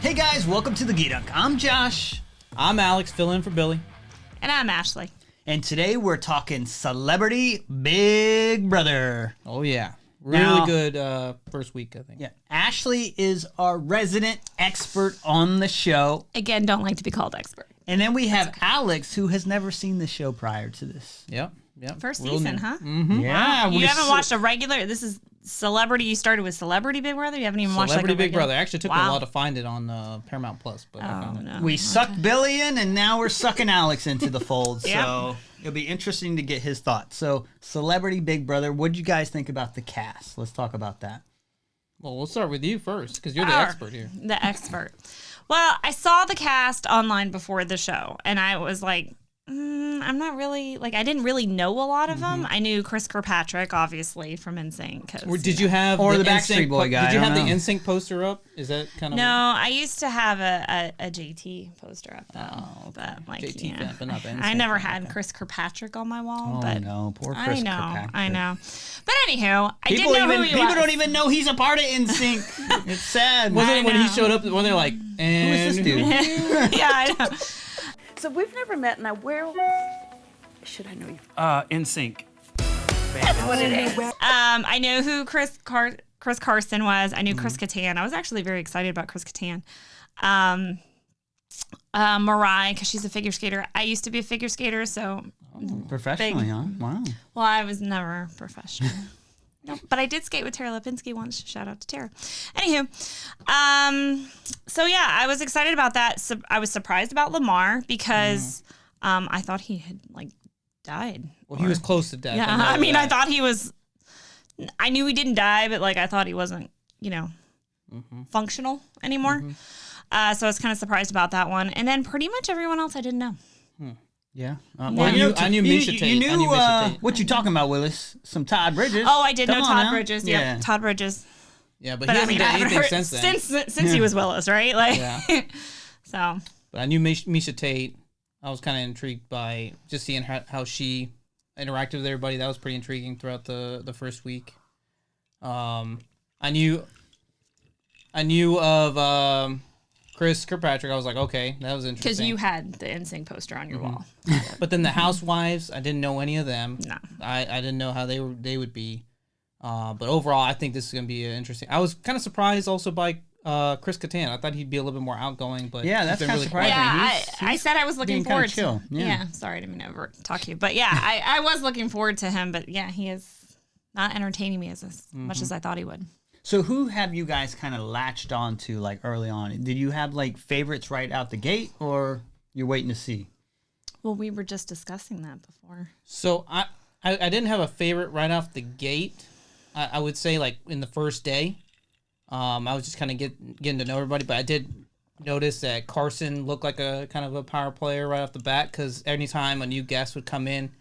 Hey guys, welcome to the Geek-Dunk. I'm Josh. I'm Alex, fill in for Billy. And I'm Ashley. And today we're talking Celebrity Big Brother. Oh yeah. Really good first week, I think. Yeah. Ashley is our resident expert on the show. Again, don't like to be called expert. And then we have Alex, who has never seen the show prior to this. Yep. First season, huh? Mm-hmm. Yeah. You haven't watched a regular, this is Celebrity, you started with Celebrity Big Brother? You haven't even watched Celebrity like a Big regular? Brother. Actually took me a while to find it on Paramount Plus, but I found it. No. We sucked Billy in, and now we're sucking Alex into the fold. Yep. So it'll be interesting to get his thoughts. So, Celebrity Big Brother, what did you guys think about the cast? Let's talk about that. Well, we'll start with you first, because you're the expert here. The expert. Well, I saw the cast online before the show, and I was like, I'm not really, I didn't really know a lot of them. I knew Chris Kirkpatrick, obviously, from NSYNC. Did you have or the NSYNC Backstreet Boy guy? Did you have the NSYNC poster up? Is that kind of... No, I used to have a JT poster up, though. Oh, okay. But, JT fan, but not the NSYNC. I never had Chris Kirkpatrick on my wall. Oh, but no. Poor Chris Kirkpatrick. I know. But anywho, I didn't know who he was. People don't even know he's a part of NSYNC. It's sad. Wasn't it when he showed up, when they're like, and... Who is this dude? Yeah, I know. So we've never met, and should I know you? NSYNC. That's what it is. I know who Chris Carson was. I knew Chris Kattan. I was actually very excited about Chris Kattan. Mariah, because she's a figure skater. I used to be a figure skater, so... Professionally, huh? Wow. Well, I was never professional. No, but I did skate with Tara Lipinski once. Shout out to Tara. Anywho, so yeah, I was excited about that. So I was surprised about Lamar because I thought he had died. Well, he was close to death. Yeah, I mean, I thought he was. I knew he didn't die, but I thought he wasn't, functional anymore. So I was kind of surprised about that one. And then pretty much everyone else I didn't know. Yeah. I knew Misha Tate. You knew I knew Misha Tate. what you talking about, Willis? Some Todd Bridges. Oh, I did know Come on Todd now. Bridges. Yeah. Yep, Todd Bridges. Yeah, but he hasn't done anything since then. Since he was Willis, right? Yeah. So. But I knew Misha Tate. I was kind of intrigued by just seeing how she interacted with everybody. That was pretty intriguing throughout the first week. I knew of Chris Kirkpatrick. I was like, okay, that was interesting. Because you had the NSYNC poster on your wall. But then the housewives, I didn't know any of them. No. I didn't know how they would be. But overall, I think this is going to be interesting. I was kind of surprised also by Chris Kattan. I thought he'd be a little bit more outgoing, but Yeah, that's he's been kind of surprising. Yeah, He's I said I was looking being kinda forward chill. to. Yeah. Sorry, I didn't mean to talk to you, but yeah, I was looking forward to him. But yeah, he is not entertaining me as much as I thought he would. So who have you guys kind of latched on to early on? Did you have favorites right out the gate, or you're waiting to see? Well, we were just discussing that before. So I didn't have a favorite right off the gate. I would say in the first day, I was just kind of getting to know everybody, but I did notice that Carson looked like a kind of a power player right off the bat, because anytime a new guest would come in,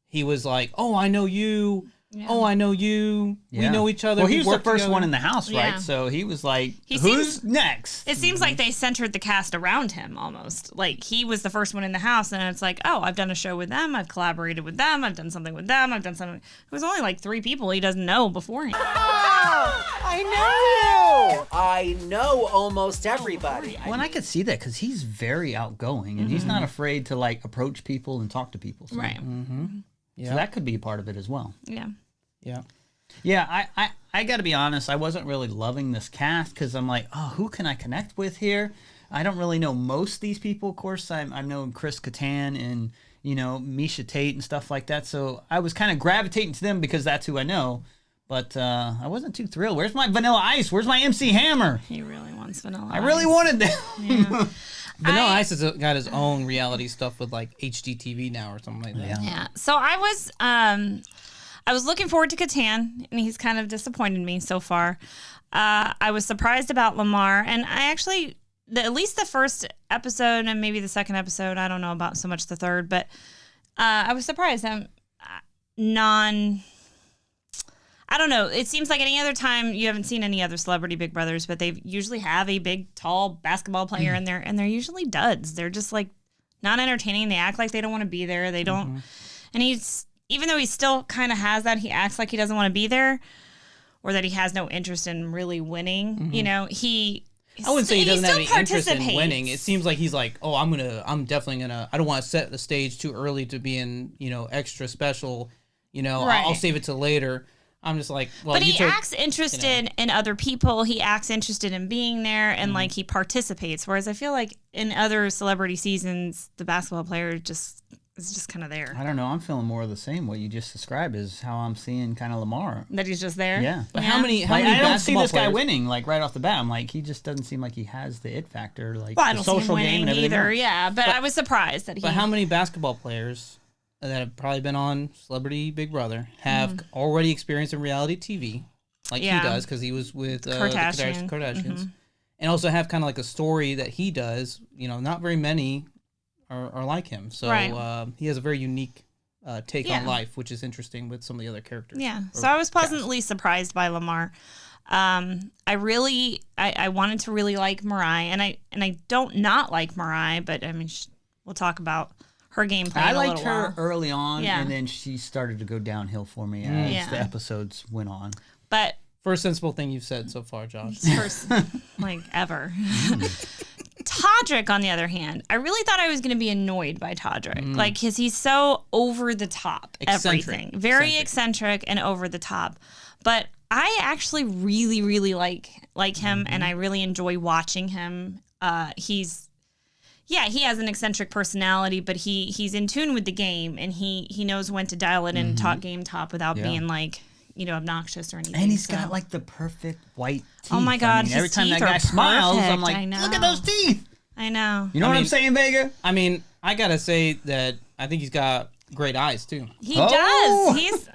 he was like, "Oh, I know you. Yeah. Oh, I know you. Yeah. We know each other." Well, he was the first together. one in the house, right? Yeah. So he was like, He who's seems- next? It seems like they centered the cast around him almost. He was the first one in the house, and it's like, oh, I've done a show with them, I've collaborated with them, I've done something with them, I've done something. It was only 3 people he doesn't know beforehand. I know you! I know almost everybody. Well, and I could see that because he's very outgoing, and he's not afraid to approach people and talk to people. So. Right. So that could be a part of it as well. Yeah. Yeah. Yeah, I got to be honest. I wasn't really loving this cast because I'm like, oh, who can I connect with here? I don't really know most of these people. Of course, I've known Chris Kattan and, Misha Tate and stuff like that. So I was kind of gravitating to them because that's who I know. But I wasn't too thrilled. Where's my Vanilla Ice? Where's my MC Hammer? He really wants Vanilla I really wanted them. Yeah. Vanilla Ice has got his own reality stuff with HGTV now or something like that. Yeah. So I was looking forward to Kattan, and he's kind of disappointed me so far. I was surprised about Lamar, and I actually, at least the first episode and maybe the second episode, I don't know about so much the third, but I was surprised. I don't know. It seems like any other time you haven't seen any other Celebrity Big Brothers, but they usually have a big, tall basketball player in there, and they're usually duds. They're just not entertaining. They act like they don't want to be there. They don't, and even though he still kind of has that, he acts like he doesn't want to be there, or that he has no interest in really winning. He I wouldn't say he doesn't have still any interest in participates. winning. It seems like he's like, oh, I'm definitely gonna. I don't want to set the stage too early to be in, extra special. Right. I'll save it till later. I'm just like, well, but he acts interested in other people. He acts interested in being there, and like he participates. Whereas I feel like in other celebrity seasons, the basketball player is just kind of there. I don't know. I'm feeling more of the same. What you just described is how I'm seeing kind of Lamar. That he's just there. Yeah. But how many I don't see basketball this guy players- winning like right off the bat. I'm like, he just doesn't seem like he has the it factor, like Well, I the don't see him social game winning and everything either. else. Yeah, but I was surprised that he. But how many basketball players that have probably been on Celebrity Big Brother have already experienced in reality TV, like he does, because he was with the Kardashians, and also have kind of like a story that he does. Not very many are like him. So he has a very unique take on life, which is interesting with some of the other characters. Yeah. So I was pleasantly surprised by Lamar. I wanted to really like Mariah, and I don't not like Mariah, but I mean, we'll talk about her gameplay. I in a liked little her while. early on, Yeah. and then she started to go downhill for me as the episodes went on. But First sensible thing you've said so far, Josh. first, like ever. Todrick, on the other hand, I really thought I was going to be annoyed by Todrick, like, because he's so over the top, everything, very eccentric and over the top. But I actually really, really like him, and I really enjoy watching him. He has an eccentric personality, but he's in tune with the game, and he knows when to dial it in top game top without being like, obnoxious or anything. And he's got like the perfect white teeth. Oh my God, every his time that teeth guy are smiles, I'm perfect. like, I know. look at those teeth. I know. You know what I'm saying, Vega? I mean, I gotta say that I think he's got great eyes too. He Oh. does.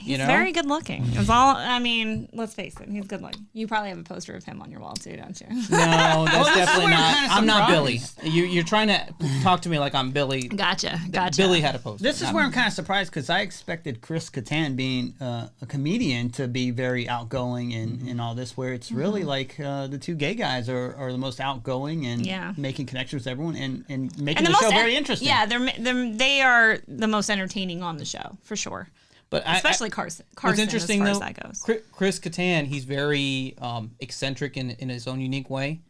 He's very good looking. It's all. I mean, let's face it. He's good looking. You probably have a poster of him on your wall too, don't you? No, that's definitely where I'm not. kinda I'm not Billy. surprised. You're trying to talk to me like I'm Billy. Gotcha. Billy had a poster. This is where I'm kind of surprised because I expected Chris Kattan, being a comedian, to be very outgoing and all this, where it's really like the two gay guys are the most outgoing and making connections with everyone and making the show very interesting. Yeah, they are the most entertaining on the show for sure. But Especially Carson. What's interesting as far though, as that goes. Chris Kattan, he's very eccentric in his own unique way,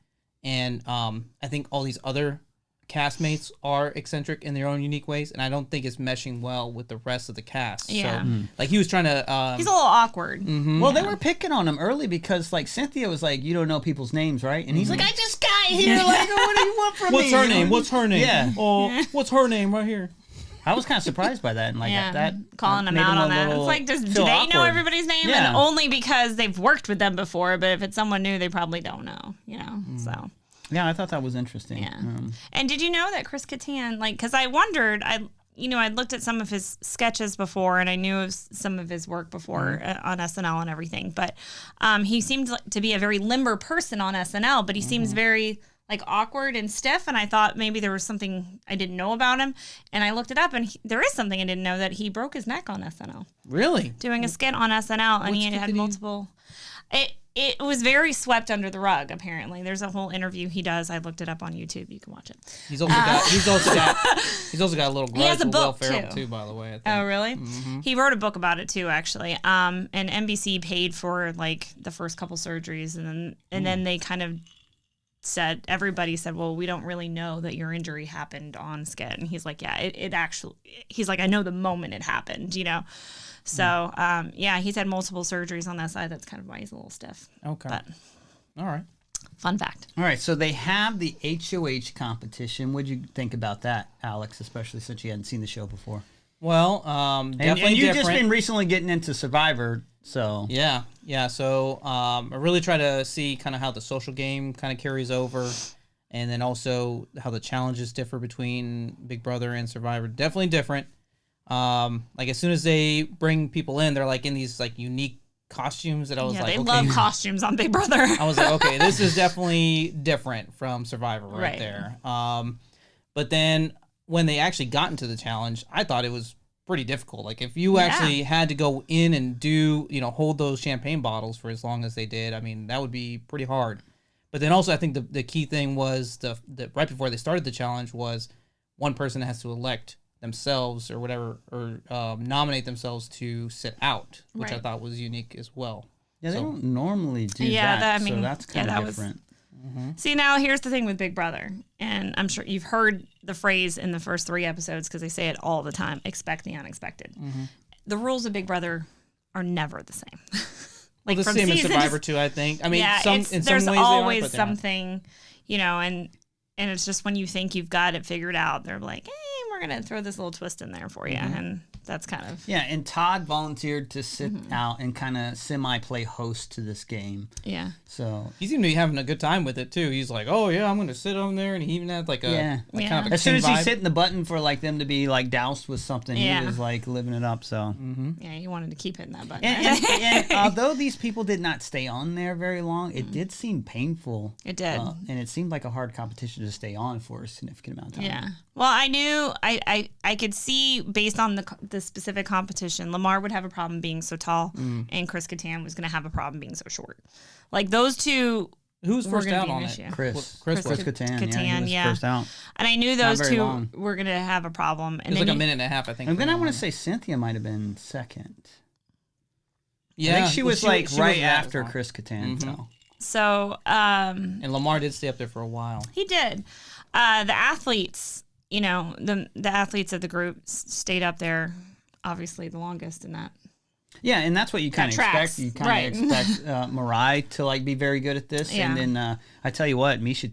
and I think all these other castmates are eccentric in their own unique ways, and I don't think it's meshing well with the rest of the cast. Yeah. So, like he was trying to. He's a little awkward. Well, they were picking on him early because, like, Cynthia was like, "You don't know people's names, right?" And he's like, "I just got here. Like, what do you want from me?" What's her name? What's her name? Yeah. Oh, what's her name right here? I was kind of surprised by that, and like that calling him made out a on that. little It's like, do feel they know awkward. everybody's name? Yeah. And only because they've worked with them before. But if it's someone new, they probably don't know. So. Yeah, I thought that was interesting. Yeah. And did you know that Chris Kattan, like, because I wondered, I'd looked at some of his sketches before, and I knew of some of his work before on SNL and everything. But he seemed to be a very limber person on SNL, but he seems very like awkward and stiff. And I thought maybe there was something I didn't know about him. And I looked it up, and there is something I didn't know, that he broke his neck on SNL. Really? Doing a skit on SNL, and he had multiple. It was very swept under the rug. Apparently, there's a whole interview he does. I looked it up on YouTube. You can watch it. He's also got a little grudge has a with Will book, Ferrell too. by the way. I think. Oh, really? He wrote a book about it too, actually. And NBC paid for like the first couple surgeries, and then they kind of said, everybody said, well, we don't really know that your injury happened on skit. And he's like, yeah, it actually. He's like, I know the moment it happened, So, he's had multiple surgeries on that side. That's kind of why he's a little stiff. Okay. But all right. fun fact. All right, so they have the HOH competition. What'd you think about that, Alex, especially since you hadn't seen the show before? Well, definitely and you've different. just been recently getting into Survivor, so... Yeah. So I really try to see kind of how the social game kind of carries over, and then also how the challenges differ between Big Brother and Survivor. Definitely different. Like as soon as they bring people in, they're like in these like unique costumes that I was like, they okay. love costumes on Big Brother. I was like, okay, this is definitely different from Survivor right there. But then when they actually got into the challenge, I thought it was pretty difficult. Like if you actually had to go in and do, hold those champagne bottles for as long as they did, I mean, that would be pretty hard. But then also I think the key thing was the right before they started the challenge was one person has to elect themselves or whatever, or nominate themselves to sit out, which I thought was unique as well. Yeah, they don't normally do Yeah, that, I mean, so that's kind that of was- different. See, now here's the thing with Big Brother, and I'm sure you've heard the phrase in the first 3 episodes because they say it all the time: expect the unexpected. The rules of Big Brother are never the same. Like the same as Survivor too, I think. I mean, yeah, in some there's ways always they are, but something, and it's just when you think you've got it figured out, they're like, hey, we're gonna throw this little twist in there for you, and that's kind of And Todd volunteered to sit out and kind of semi-play host to this game. yeah. So he seemed to be having a good time with it too. He's like, "Oh yeah, I'm gonna sit on there," and he even had like a kind of a as soon as king he's vibe. hitting the button for like them to be like doused with something, Yeah. he was like living it up. So Yeah, you wanted to keep hitting that button. and although these people did not stay on there very long, it did seem painful. It did. And it seemed like a hard competition to stay on for a significant amount of time. Yeah. Well, I knew I could see based on the specific competition, Lamar would have a problem being so tall, and Chris Kattan was going to have a problem being so short. Like those two. Who was were first gonna out be an on issue. it? Chris Kattan. Kattan, he was first out. And I knew those very two long. were going to have a problem. It And was then like a minute and a half, I think. And then for I want him. to say Cynthia might have been second. yeah, I think she was she like was right that after long. Chris Kattan. So. So And Lamar did stay up there for a while. he did. The athletes, the athletes of the group stayed up there, obviously the longest in that. Yeah, and that's what you kind of tracks. expect. You kind of expect Mariah to like be very good at this, Yeah. and then I tell you what, Misha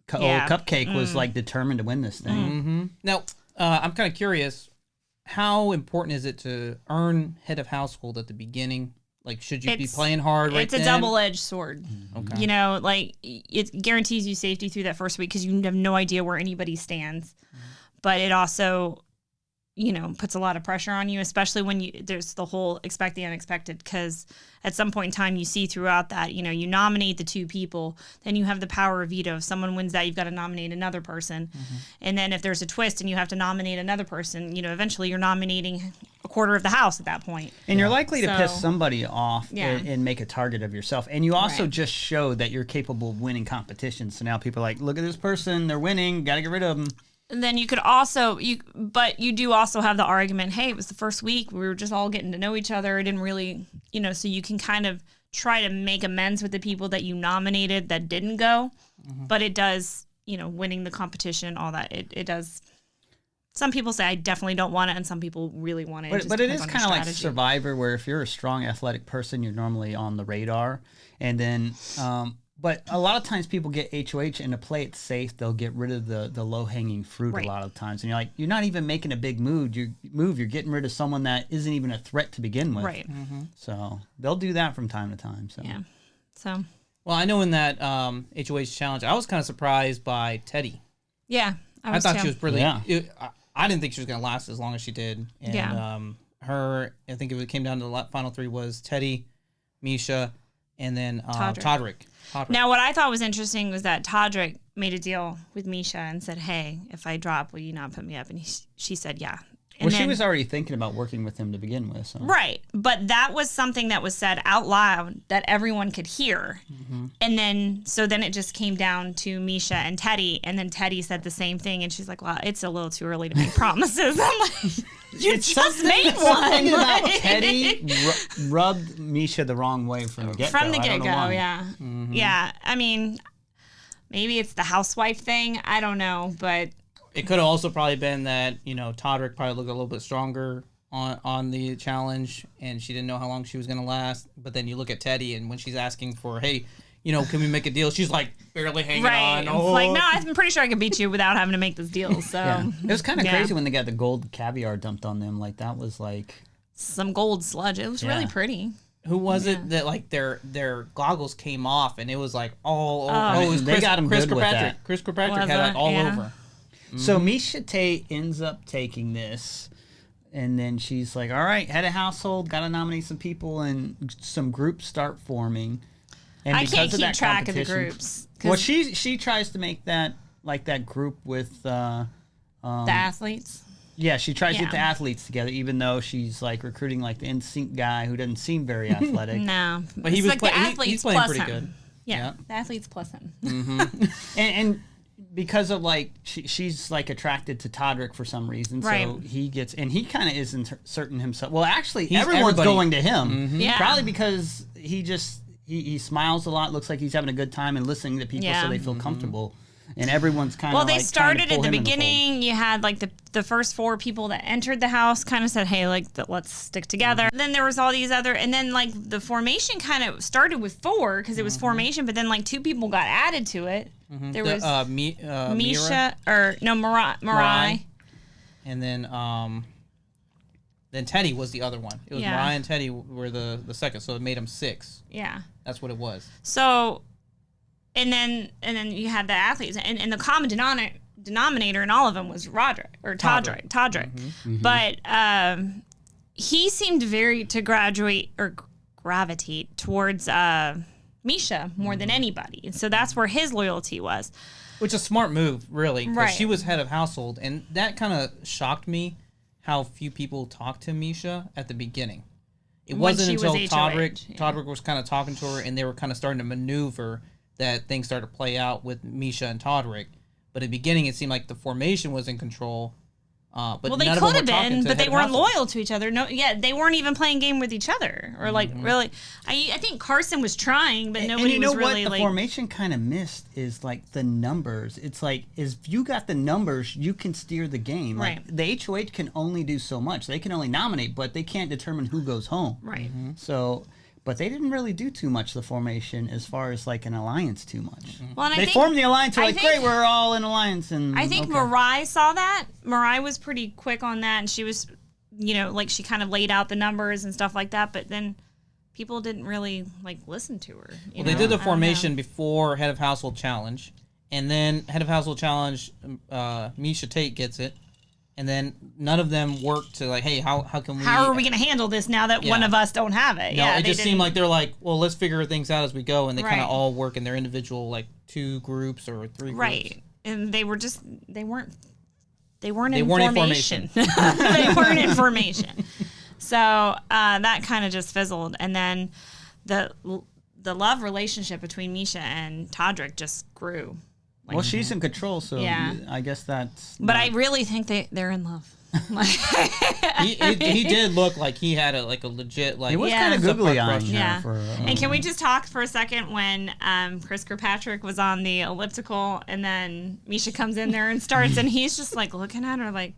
Cupcake was like determined to win this thing. Now, I'm kind of curious, how important is it to earn head of household at the beginning? Like, should you be playing hard right It's a then? double-edged sword. Okay. Like it guarantees you safety through that first week because you have no idea where anybody stands. But it also, puts a lot of pressure on you, especially when there's the whole expect the unexpected. Because at some point in time, you see throughout that, you nominate the 2 people, then you have the power of veto. If someone wins that, you've got to nominate another person. And then if there's a twist and you have to nominate another person, eventually you're nominating a quarter of the house at that point. And you're likely to piss So- somebody off Yeah. and make a target of yourself. And you also Right. just show that you're capable of winning competitions. So now people are like, look at this person, they're winning, got to get rid of them. And then you could also but you do also have the argument, hey, it was the first week, we were just all getting to know each other. It didn't really, so you can kind of try to make amends with the people that you nominated that didn't go. But it does, winning the competition, all that, it does. Some people say I definitely don't want it, and some people really want it. But it is kind kind of like Survivor, where if you're a strong athletic person, you're normally on the radar. And then, but a lot of times people get HOH, and to play it safe, they'll get rid of the low-hanging fruit Right. a lot of times. And you're not even making a big move. You're getting rid of someone that isn't even a threat to begin with. Right. So they'll do that from time to time. So. Yeah. So, Well, I know in that HOH challenge, I was kind of surprised by Teddy. yeah. I thought she was really. Yeah. I didn't think she was going to last as long as she did. And Yeah. I think it came down to the final 3 was Teddy, Misha, and then Todrick. Todrick. Now, what I thought was interesting was that Todrick made a deal with Misha and said, hey, if I drop, will you not put me up? And she said, yeah. And Well, she then- was already thinking about working with him to begin with. So. Right. But that was something that was said out loud that everyone could hear. And then it just came down to Misha and Teddy. And then Teddy said the same thing. And she's like, well, it's a little too early to make promises. I'm like, you just made one. Something about Like- Teddy rubbed Misha the wrong way from the get-go. From the I don't know get-go, why. yeah. Yeah. I mean, maybe it's the housewife thing. I don't know. But It could have also probably been that, Todrick probably looked a little bit stronger on the challenge, and she didn't know how long she was going to last. But then you look at Teddy, and when she's asking for, hey, can we make a deal? She's like barely hanging right. on. It's Oh. like, no, I'm pretty sure I can beat you without having to make this deal. So Yeah. It was kind of Yeah. crazy when they got the gold caviar dumped on them. Like, that was like... some gold sludge. It was really Yeah. pretty. Who was it that like their goggles came off and it was like all over? Oh. It was They got him Chris good with Kirkpatrick. that. Chris Kirkpatrick Was had like it? all Yeah. over. So Misha Tate ends up taking this, and then she's like, all right, head of household, got to nominate some people, and some groups start forming. And I because can't of keep that track of the competition- groups. 'Cause Well, she tries to make that group with... the athletes. Yeah, she tries to Yeah. get the athletes together, even though she's like recruiting like the NSYNC guy who doesn't seem very athletic. No, But he It's was like the he's athletes playing plus pretty him. good. Yeah, Yeah. the athletes plus him. And because of like she's like attracted to Todrick for some reason, so Right. he gets, and he kind of isn't certain himself. Well, actually, He's everyone's everybody. going to him, Yeah. probably because he smiles a lot, looks like he's having a good time and listening to people so they feel comfortable. And everyone's kind of Well, they like started at the in the fold. beginning. You had like the first 4 people that entered the house kind of said, hey, like, let's stick together. Then there was all these other, and then like the formation kind of started with 4 because it was formation, but then like 2 people got added to it. There was Misha, or no, Mirai. And then Teddy was the other one. It was Mariah and Teddy were the second, so it made them 6. Yeah. That's what it was. So, and then you had the athletes, and the common denominator in all of them was Todrick. But he seemed to gravitate towards Misha more than anybody. So that's where his loyalty was. Which is a smart move, really. 'Cause Right. she was head of household, and that kind of shocked me how few people talked to Misha at the beginning. It When wasn't she until was HOH, Todrick was kind of talking to her, and they were kind of starting to maneuver that things started to play out with Misha and Todrick. But at the beginning, it seemed like the formation was in control. But Well, they none of them could were have talking been, to but head they of weren't household. loyal to each other. No, yeah, they weren't even playing game with each other, or like really. I think Carson was trying, but nobody and you know was really what the like. formation kind of missed is like the numbers. It's like if you got the numbers, you can steer the game. Like, Right. the HOH can only do so much. They can only nominate, but they can't determine who goes home. Right. So, but they didn't really do too much the formation as far as like an alliance too much. Well, and I They think, formed the alliance. They're I like, think- great, we're all in alliance. And I think okay. Mirai saw that. Mirai was pretty quick on that, and she was, like she kind of laid out the numbers and stuff like that. But then people didn't really like listen to her. Well, they did the formation before Head of Household Challenge, and then Head of Household Challenge, Misha Tate gets it, and then none of them worked to like, hey, how can we? How are we going to handle this now that one of us don't have it? No, Yeah, it they just seemed didn't- like they're like, well, let's figure things out as we go, and they kind Right. of all work in their individual like 2 groups or 3 groups. right, and they weren't They in weren't in formation. They weren't in formation. So that kind of just fizzled, and then the love relationship between Misha and Todrick just grew. Well, she's in control, so Yeah. I guess that's. But I really think they're in love. He did look like he had a legit like. It was Yeah. kind of googly Subpart eyeing crush. her Yeah. for. And can we just talk for a second when Chris Kirkpatrick was on the elliptical, and then Misha comes in there and starts, and he's just like looking at her like,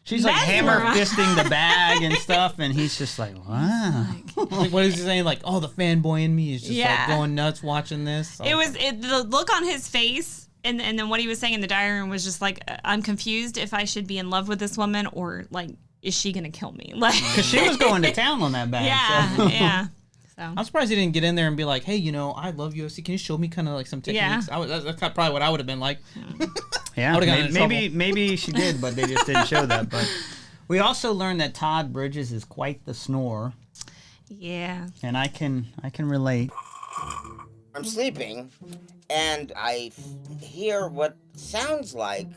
She's like hammer mesmerized. fisting the bag and stuff, and he's just like, wow. Like, what is he saying? Like, oh, the fanboy in me is just Yeah. like going nuts watching this. So- the look on his face. And then what he was saying in the diary room was just like, I'm confused if I should be in love with this woman, or like, is she gonna kill me? Like, Because she was going to town on that bag. yeah, So. yeah. So I'm surprised he didn't get in there and be like, hey, I love UFC. Can you show me kind of like some techniques? Yeah. That's probably what I would have been like. Yeah, I would've gotten in maybe she did, but they just didn't show that. But we also learned that Todd Bridges is quite the snorer, yeah. and I can relate. I'm sleeping, and I hear what sounds like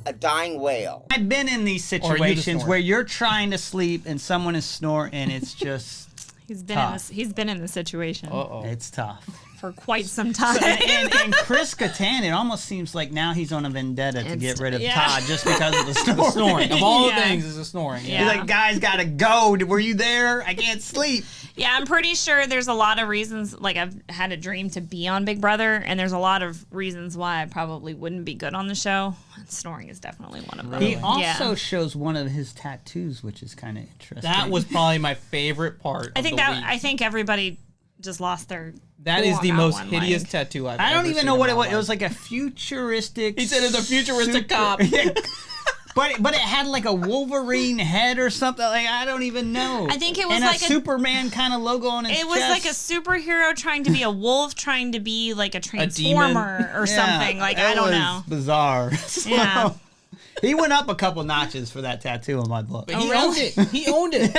a dying whale. I've been in these Or you the situations snorer. where you're trying to sleep and someone is snoring, and it's just He's been Tough. he's been in this situation it's tough. for quite some time. And Chris Kattan, it almost seems like now he's on a vendetta to get rid of yeah. Todd just because of the The snoring. Of all Yeah. the things, is the snoring. Yeah. He's like, guys, gotta go. Were you there? I can't sleep. Yeah, I'm pretty sure there's a lot of reasons. Like, I've had a dream to be on Big Brother, and there's a lot of reasons why I probably wouldn't be good on the show. Snoring is definitely one of them. He also Yeah. shows one of his tattoos, which is kind of interesting. That was probably my favorite part. I of think the that week. I think everybody just lost their. That cool is on the that most one, hideous like- tattoo I've I don't ever even seen know in what my it was. It life. was like a futuristic. He said it's a futuristic cop. Yeah. But it had like a Wolverine head or something. Like, I don't even know. I think it was and like a Superman kind of logo on his It was chest. like a superhero trying to be a wolf, trying to be like a transformer or Yeah, something. Like, it I don't was know. Bizarre. So, Yeah. He went up a couple notches for that tattoo in my book. But he really? owned it. He owned it.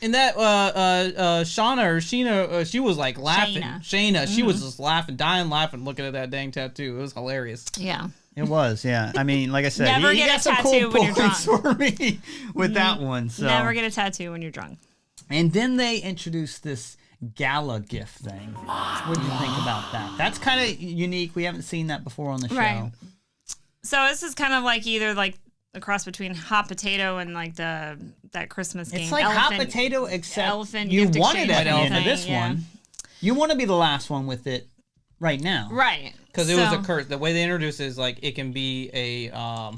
And that Shauna or Sheena, she was like laughing. Shayna, she was just laughing, dying laughing, looking at that dang tattoo. It was hilarious. Yeah. It was, yeah. I mean, like I said, Never he get got a some tattoo cool when you're points drunk. for me with that one. So. Never get a tattoo when you're drunk. And then they introduced this Gala Gift thing. What do you think about that? That's kind of unique. We haven't seen that before on the show. Right. So this is kind of like either like a cross between hot potato and like that Christmas game. It's like hot potato, except elephant you gift wanted exchange at the end of thing, this yeah. one. You want to be the last one with it right now. Right. Because it was a curse. The way they introduce it is like it can be a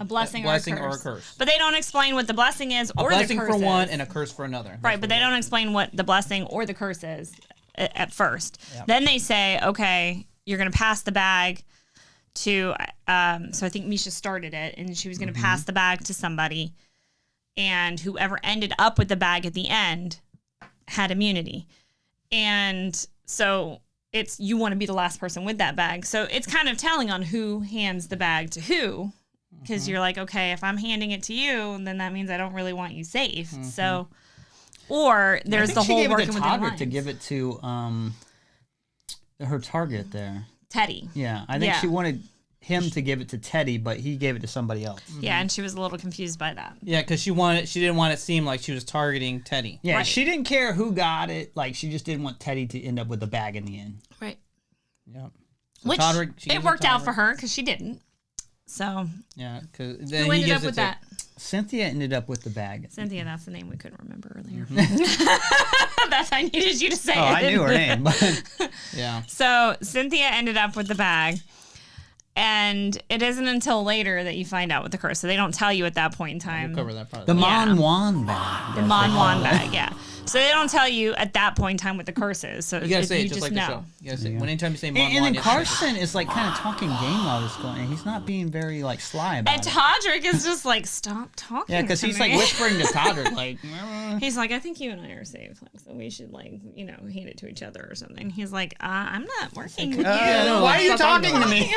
blessing or a a curse. But they don't explain what the blessing is or a blessing the curse for one is. and a curse for another. Right, but they don't explain what the blessing or the curse is at first. Yep. Then they say, okay, you're going to pass the bag to, so I think Misha started it, and she was going to pass the bag to somebody, and whoever ended up with the bag at the end had immunity. And so you want to be the last person with that bag. So it's kind of telling on who hands the bag to who, because you're like, okay, if I'm handing it to you, then that means I don't really want you safe. So, or there's the whole working with Todrick to give it to her target there. Teddy. Yeah, I think she wanted him to give it to Teddy, but he gave it to somebody else. Yeah, and she was a little confused by that. Yeah, because she didn't want it to seem like she was targeting Teddy. Yeah, Right. she didn't care who got it. Like, she just didn't want Teddy to end up with the bag in the end. Right. Yeah. Which it worked out for her because she didn't. So Yeah, because who then he ended gives up it with to that? Cynthia ended up with the bag. Cynthia, that's the name we couldn't remember earlier. That's I needed you to say it. I knew her name. But Yeah. So Cynthia ended up with the bag. And it isn't until later that you find out what the curse. So they don't tell you at that point in time. We'll cover that part. the Yeah. Mon Juan bag. The Mon Juan bag, yeah. So they don't tell you at that point in time what the curse is. So You gotta say it you just like know. the show. You gotta say it. Anytime you say Mon And Juan, then you have to say it. Carson is like kind of talking game while this going, and he's not being very like sly about And it. Todrick is just like, stop talking. Yeah, because to he's me. like whispering to Todrick, like, He's like, I think you and I are safe, like, so we should like, hand it to each other or something. He's like, I'm not working with you. no, why are you stop talking to me?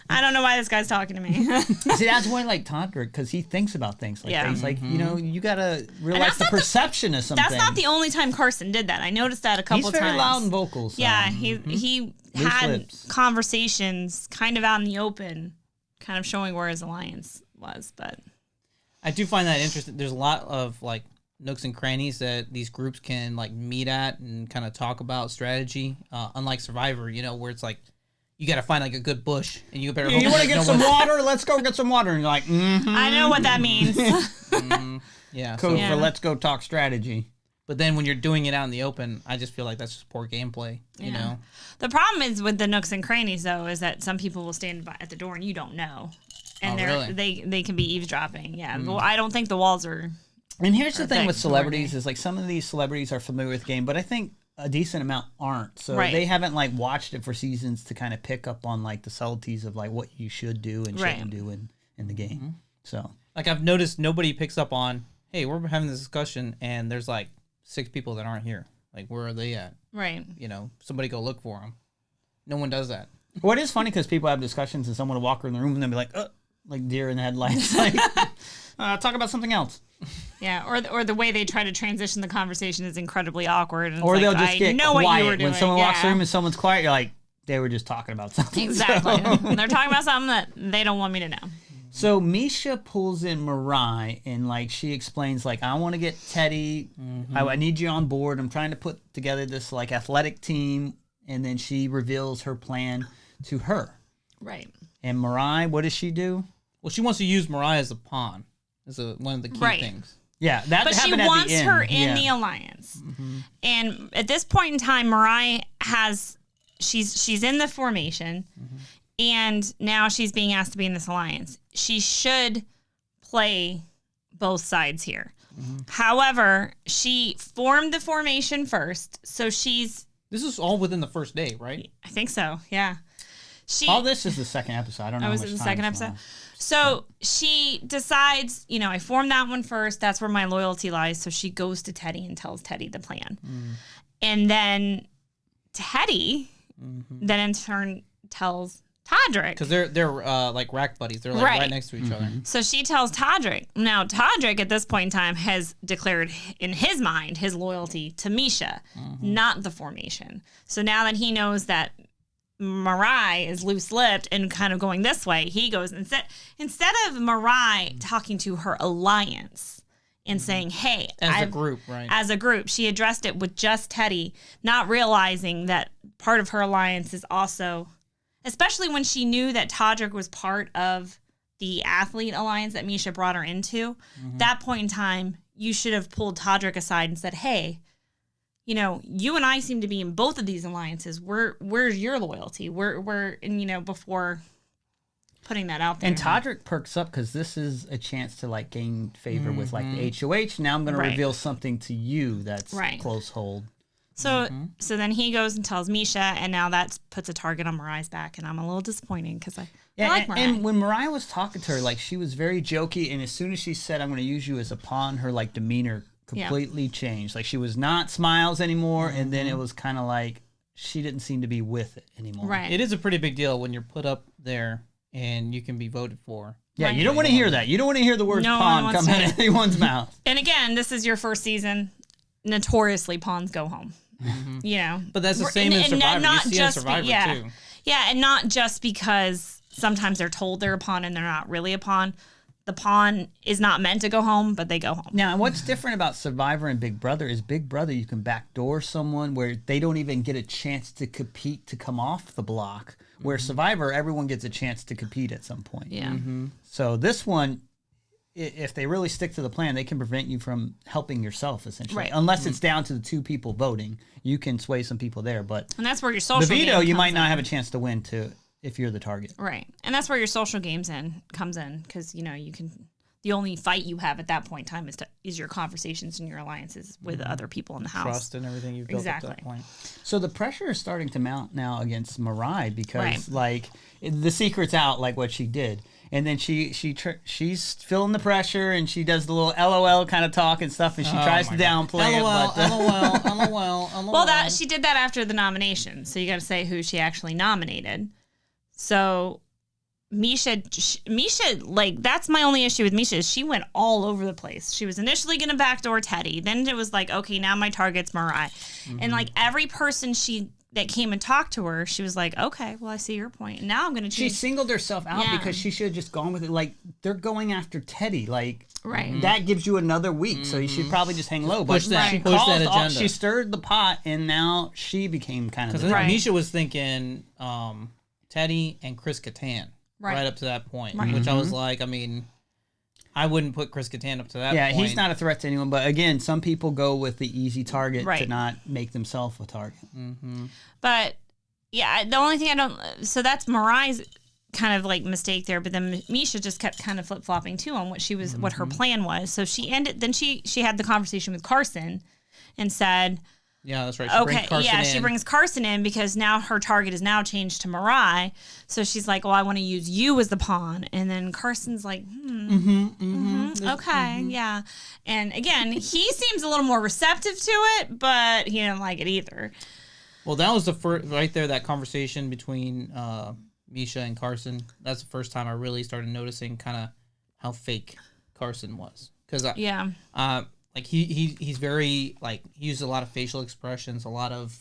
I don't know why this guy's talking to me. See, that's why I like Todrick, because he thinks about things like Yeah. that. He's like, you gotta realize that's the not the- perception of something. That's not the only time Carson did that. I noticed that a couple He's very times. loud in vocals. So. Yeah, he Loose had lips. conversations kind of out in the open, kind of showing where his alliance was. But I do find that interesting. There's a lot of like nooks and crannies that these groups can like meet at and kind of talk about strategy. Unlike Survivor, where it's like you got to find like a good bush and you better. You want to get some one. water? Let's go get some water. And you're like, I know what that means. Yeah. code Yeah. for let's go talk strategy. But then when you're doing it out in the open, I just feel like that's just poor gameplay. You Yeah. know. The problem is with the nooks and crannies, though, is that some people will stand at the door and you don't know, and Oh, really? they can be eavesdropping. Yeah, well, I don't think the walls are. And here's the thing Perfect. with celebrities is like some of these celebrities are familiar with the game, but I think a decent amount aren't. So Right. they haven't like watched it for seasons to kind of pick up on like the subtleties of like what you should do and Right. shouldn't do in the game. So Like I've noticed nobody picks up on, hey, we're having this discussion and there's like 6 people that aren't here. Like where are they at? Right. Somebody go look for them. No one does that. what is funny because people have discussions and someone will walk in the room and they'll be like deer in the headlights, like talk about something else. Yeah, or the way they try to transition the conversation is incredibly awkward. And it's Or like, they'll just I get know quiet what you were doing. when someone walks yeah. in the room and someone's quiet. You're like, they were just talking about something. Exactly. So, They're talking about something that they don't want me to know. so Misha pulls in Mariah and like she explains like, I want to get Teddy. I need you on board. I'm trying to put together this like athletic team. And then she reveals her plan to her. Right. And Mariah, what does she do? Well, she wants to use Mariah as a pawn. Is one of the key Right. things. Yeah, that But she happened at wants the end. her in Yeah. the alliance. And at this point in time, Mariah she's in the formation, and now she's being asked to be in this alliance. She should play both sides here. However, she formed the formation first, so This is all within the first day, right? I think so, yeah. All this is the second episode. I don't know. I how was much in the time second it's episode. on. So she decides, I formed that one first. That's where my loyalty lies. So she goes to Teddy and tells Teddy the plan. And then Teddy then in turn tells Todrick. Because they're like rack buddies. They're like right next to each other. So she tells Todrick. Now, Todrick at this point in time has declared in his mind his loyalty to Misha, not the formation. So now that he knows that Mariah is loose-lipped and kind of going this way, he goes instead of Mariah talking to her alliance and saying, hey, As a group, right? as a group, she addressed it with just Teddy, not realizing that part of her alliance is also, especially when she knew that Todrick was part of the athlete alliance that Misha brought her into. That point in time, you should have pulled Todrick aside and said, hey, you know, you and I seem to be in both of these alliances. Where's your loyalty? And you know, before putting that out there. And Todrick perks up because this is a chance to like gain favor with like the HOH. Now I'm going to reveal something to you that's close hold. So so then he goes and tells Misha, and now that puts a target on Mariah's back, and I'm a little disappointed because I like Mariah. And when Mariah was talking to her, like she was very jokey, and as soon as she said, "I'm going to use you as a pawn," her like demeanor completely changed. Like she was not smiles anymore, and then it was kind of like she didn't seem to be with it anymore. Right. It is a pretty big deal when you're put up there and you can be voted for. Yeah, you don't want to hear that. You don't want to hear the word pawn come out of anyone's mouth. And again, this is your first season. Notoriously, pawns go home. You know, but that's the same in Survivor. Not you see just in Survivor too. Yeah, and not just because sometimes they're told they're a pawn and they're not really a pawn. The pawn is not meant to go home, but they go home. Now, what's different about Survivor and Big Brother is Big Brother, you can backdoor someone where they don't even get a chance to compete to come off the block. Where Survivor, everyone gets a chance to compete at some point. Yeah. So this one, if they really stick to the plan, they can prevent you from helping yourself, essentially. Right. Unless it's down to the 2 people voting. You can sway some people there. But And that's where your social the veto, game you comes have in. a chance to win if you're the target. Right. And that's where your social games comes in because, you know, the only fight you have at that point in time is your conversations and your alliances with other people in the house. Trust and everything you've built at that point. So the pressure is starting to mount now against Mariah because like the secret's out, like what she did. And then she's feeling the pressure, and she does the little LOL kind of talk and stuff, and she tries to downplay it. LOL. Well, she did that after the nomination, so you got to say who she actually nominated. So Misha, like that's my only issue with Misha is she went all over the place. She was initially going to backdoor Teddy, then it was like, okay, now my target's Mariah, and like every person that came and talked to her, she was like, okay, well, I see your point. And now I'm going to choose. She singled herself out because she should have just gone with it. Like, they're going after Teddy. Like, that gives you another week. So you should probably just hang low. But push that agenda. She stirred the pot, and now she became kind of the Because Misha was thinking Teddy and Chris Kattan right up to that point, which I was like, I mean, I wouldn't put Chris Kattan up to that point. Yeah, he's not a threat to anyone. But again, some people go with the easy target to not make themselves a target. But yeah, the only thing I don't. So that's Mariah's kind of like mistake there. But then Misha just kept kind of flip flopping too on what her plan was. So she ended. Then she had the conversation with Carson, and said, "Yeah, that's right." She brings Carson in because now her target is now changed to Mariah. So she's like, "Well, I want to use you as the pawn." And then Carson's like, "Okay, yeah." And again, he seems a little more receptive to it, but he didn't like it either. Well, that was the first right there. That conversation between Misha and Carson. That's the first time I really started noticing kind of how fake Carson was. Because like he's very like he uses a lot of facial expressions, a lot of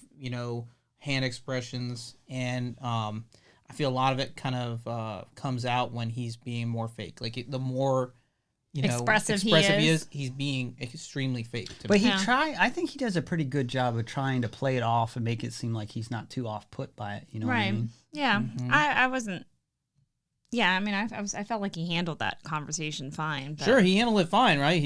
hand expressions, and I feel a lot of it kind of comes out when he's being more fake. Like the more expressive he is, he's being extremely fake. But I think he does a pretty good job of trying to play it off and make it seem like he's not too off put by it. You know what I mean? Yeah, I wasn't. Yeah, I mean, I felt like he handled that conversation fine. But... Sure, he handled it fine, right?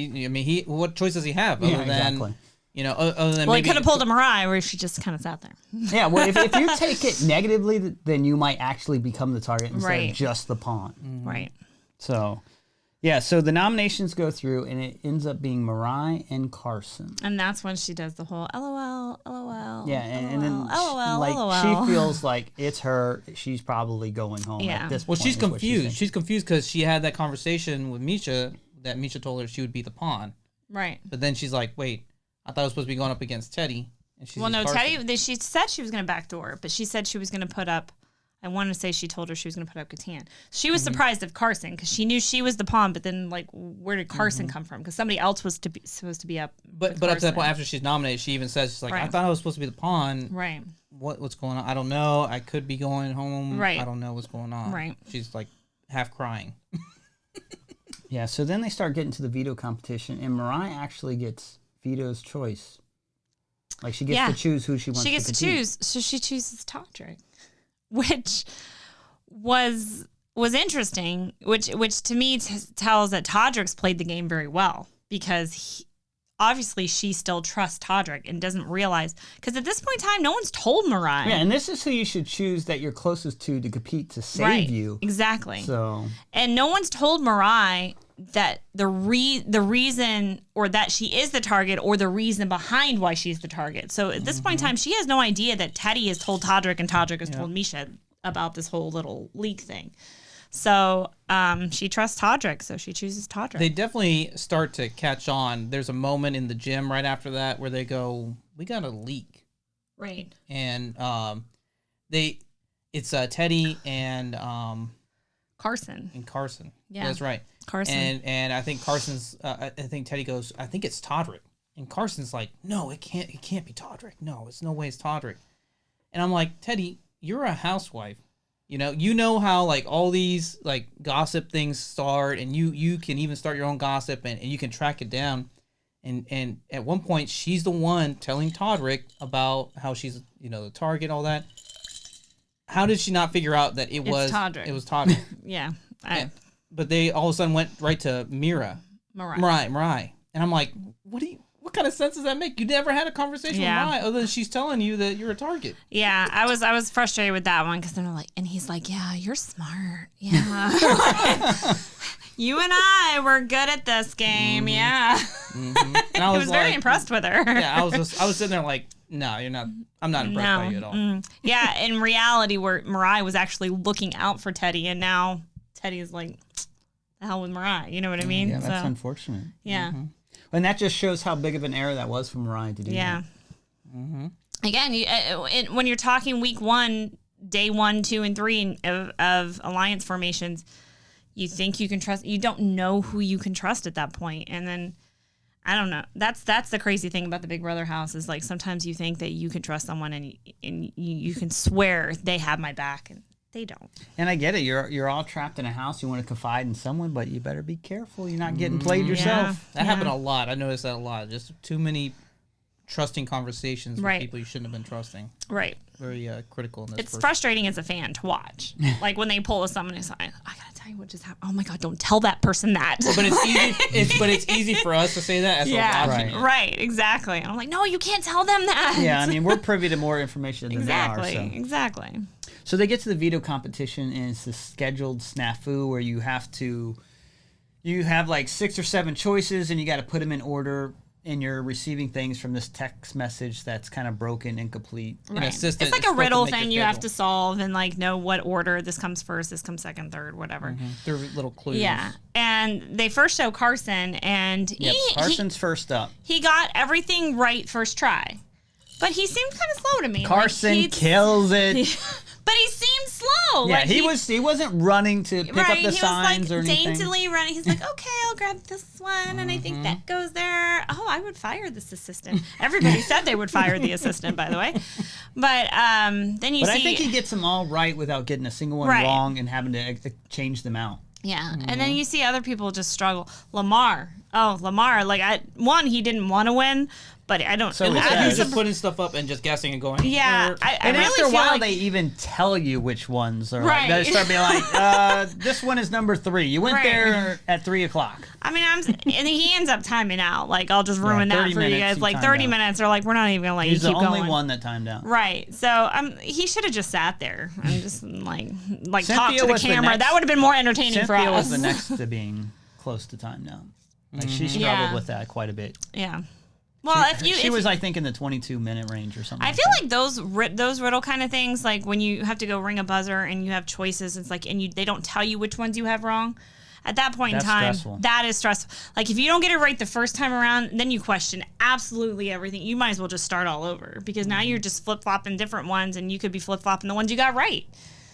What choice does he have other than other than he could have pulled a Mariah where she just kind of sat there. Yeah, well, if you take it negatively, then you might actually become the target instead of just the pawn. Right. So. Yeah, so the nominations go through, and it ends up being Mariah and Carson. And that's when she does the whole LOL, LOL. Yeah, and then LOL. she feels like it's her. She's probably going home at this point. Well, she's confused. She's confused because she had that conversation with Misha that Misha told her she would be the pawn. Right. But then she's like, wait, I thought I was supposed to be going up against Teddy. And she's Teddy, she said she was going to backdoor, but she said she was going to put up. I wanted to say she told her she was going to put up Kattan. She was surprised of Carson because she knew she was the pawn, but then like, where did Carson come from? Because somebody else was supposed to be up. But up to that point, after she's nominated, she even says, she's like, I thought I was supposed to be the pawn. Right. What's going on? I don't know. I could be going home. Right. I don't know what's going on. Right. She's like half crying. Yeah. So then they start getting to the veto competition, and Mariah actually gets veto's choice. Like she gets to choose who she wants. She gets to choose, so she chooses Todrick. Which was interesting, which to me tells that Todrick's played the game very well because obviously she still trusts Todrick and doesn't realize, because at this point in time, no one's told Mariah. Yeah, and this is who you should choose that you're closest to compete to save you. Exactly. So, and no one's told Mariah that the reason, or that she is the target, or the reason behind why she's the target. So at this point in time, she has no idea that Teddy has told Todrick and Todrick has told Misha about this whole little leak thing. So she trusts Todrick, so she chooses Todrick. They definitely start to catch on. There's a moment in the gym right after that where they go, "We got a leak," right? And it's Teddy and Carson. Yeah, that's right, Carson. And I think Carson's. I think Teddy goes, "I think it's Todrick," and Carson's like, "No, it can't. It can't be Todrick. No, it's no way it's Todrick." And I'm like, Teddy, you're a housewife. You know how like all these like gossip things start, and you can even start your own gossip and you can track it down. And at one point she's the one telling Todrick about how she's the target, all that. How did she not figure out that it was Todrick? It was Todrick. Yeah. But they all of a sudden went right to Mariah. And I'm like, what kind of sense does that make? You never had a conversation with Mariah other than she's telling you that you're a target. Yeah, I was frustrated with that one because they're like, and he's like, yeah, you're smart. Yeah. You and I were good at this game. Yeah. Mm-hmm. And I was very impressed with her. Yeah, I was sitting there like, no, you're not. I'm not impressed by you at all. Yeah, in reality, where Mariah was actually looking out for Teddy, and now Teddy is like, the hell with Mariah. You know what I mean? Yeah, that's unfortunate. Yeah. Mm-hmm. And that just shows how big of an error that was for Mariah to do. Yeah. That. Mm-hmm. Again, when you're talking week 1, day 1, 2, and 3 of alliance formations, you think you can trust. You don't know who you can trust at that point, and then I don't know. That's the crazy thing about the Big Brother house is like sometimes you think that you can trust someone and you can swear they have my back and they don't. And I get it. You're all trapped in a house. You want to confide in someone, but you better be careful. You're not getting played yourself. That happened a lot. I noticed that a lot. Just too many trusting conversations with people you shouldn't have been trusting. Right. Very critical in this. It's frustrating as a fan to watch. Like when they pull a summon, it's like, I gotta tell you what just happened. Oh my god, don't tell that person that. But it's easy. It's easy for us to say that as we're watching it. Right, exactly. And I'm like, no, you can't tell them that. Yeah, I mean, we're privy to more information than they are. Exactly. So they get to the veto competition, and it's a scheduled snafu where you have like 6 or 7 choices, and you got to put them in order. And you're receiving things from this text message that's kind of broken, incomplete. Right. It's like a riddle thing you have to solve and like know what order this comes first, this comes second, third, whatever. Mm-hmm. They're little clues. Yeah. And they first show Carson, and Carson's first up. He got everything right first try. But he seemed kind of slow to me. Carson kills it. But he seemed slow. Yeah, like he wasn't running to pick up the signs or anything. He was like daintily running. He's like, okay, I'll grab this one, and I think that goes there. Oh, I would fire this assistant. Everybody said they would fire the assistant, by the way. But then you see. But I think he gets them all right without getting a single one wrong and having to change them out. Yeah, and then you see other people just struggle. Lamar, like he didn't want to win, but I don't. So he was just putting stuff up and just guessing and going. Yeah, and really after a feel while, like they even tell you which ones are. Right. They start being like, "This one is number 3. You went there at 3:00." I mean, and he ends up timing out. Like, I'll just ruin that for you guys. Like 30 minutes, or like we're not even gonna let you keep going. He's the only one that timed out. Right. So he should have just sat there and just like talk to the camera. That would have been more entertaining for us. Cynthia was the next to being close to time now. Like she struggled with that quite a bit. Yeah. Well, she was, I think, in the 22-minute range or something. I feel like those riddle kind of things, like when you have to go ring a buzzer and you have choices, it's like, they don't tell you which ones you have wrong. At that point in time, stressful. That is stressful. Like if you don't get it right the first time around, then you question absolutely everything. You might as well just start all over because now you're just flip-flopping different ones, and you could be flip-flopping the ones you got right.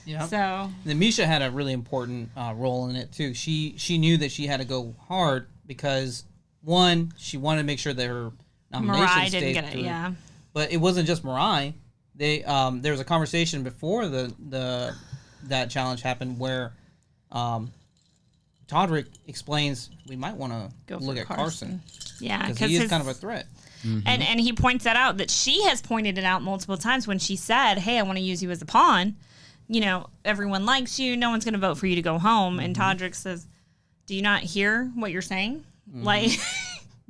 Yeah. So then Misha had a really important role in it too. She knew that she had to go hard because one, she wanted to make sure that her nomination Mariah stayed didn't get it. through. Yeah. But it wasn't just Mariah. There was a conversation before that challenge happened where Todrick explains we might want to look at Carson. Yeah, because he is kind of a threat. Mm-hmm. And he points that out, that she has pointed it out multiple times when she said, hey, I want to use you as a pawn. Everyone likes you. No one's going to vote for you to go home. Mm-hmm. And Todrick says, do you not hear what you're saying? Mm-hmm. Like,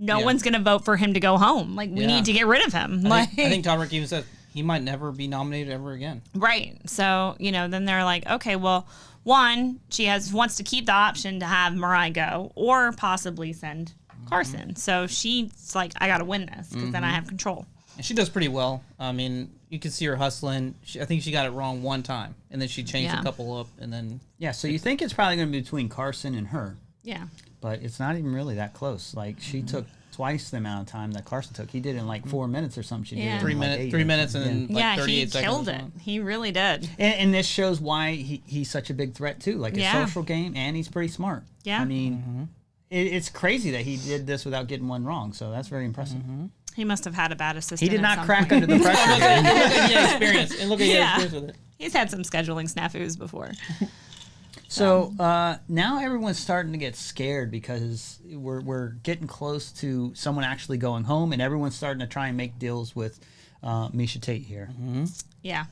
no one's going to vote for him to go home. Like, we need to get rid of him. I think Todrick even said he might never be nominated ever again. Right. So, then they're like, okay, well, one, she wants to keep the option to have Mariah go or possibly send Carson. So she's like, I got to win this because then I have control. And she does pretty well. I mean, you can see her hustling. I think she got it wrong one time, and then she changed a couple up, and then... Yeah, so you think it's probably going to be between Carson and her. Yeah. But it's not even really that close. Like, she took twice the amount of time that Carson took. He did it in like 4 minutes or something. She did it in 3 like minutes. 3 minutes and then like 38 he seconds. killed it. He really did. And this shows why he's such a big threat, too. Like, a social game, and he's pretty smart. Yeah. I mean, it's crazy that he did this without getting one wrong, so that's very impressive. He must have had a bad assistant. He did at not some crack point. under the pressure. And look at your experience. And look at your experience with it. He's had some scheduling snafus before. So now everyone's starting to get scared because we're getting close to someone actually going home, and everyone's starting to try and make deals with Misha Tate here. Yeah.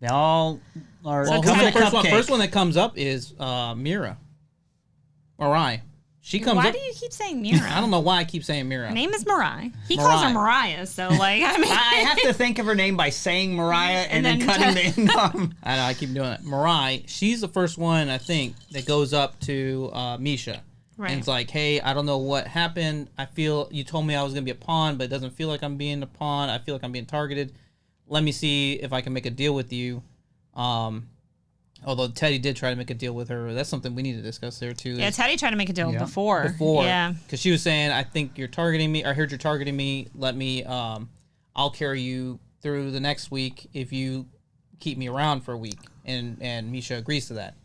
They all are. Well, coming the to cupcake. first one that comes up is Mira. Mariah. She comes Why up. do you keep saying Mira? I don't know why I keep saying Mira. Her name is Mariah. He calls her Mariah, so like, I mean. I have to think of her name by saying Mariah and then cutting the end off. I know, I keep doing it. Mariah, she's the first one, I think, that goes up to Misha. Right. And it's like, hey, I don't know what happened. I feel you told me I was going to be a pawn, but it doesn't feel like I'm being a pawn. I feel like I'm being targeted. Let me see if I can make a deal with you. Although Teddy did try to make a deal with her. That's something we need to discuss there, too. Yeah, Teddy tried to make a deal before. Yeah. Because she was saying, I think you're targeting me. I heard you're targeting me. Let me, I'll carry you through the next week if you keep me around for a week. And Misha agrees to that.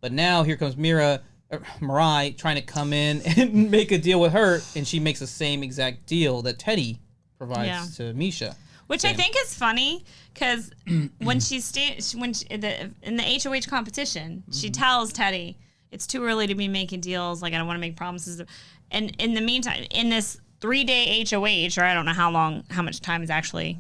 But now here comes Mariah trying to come in and make a deal with her. And she makes the same exact deal that Teddy provides to Misha. Which I think is funny because when in the HOH competition, she tells Teddy it's too early to be making deals. Like, I don't want to make promises. And in the meantime, in this 3-day HOH, or I don't know how much time is actually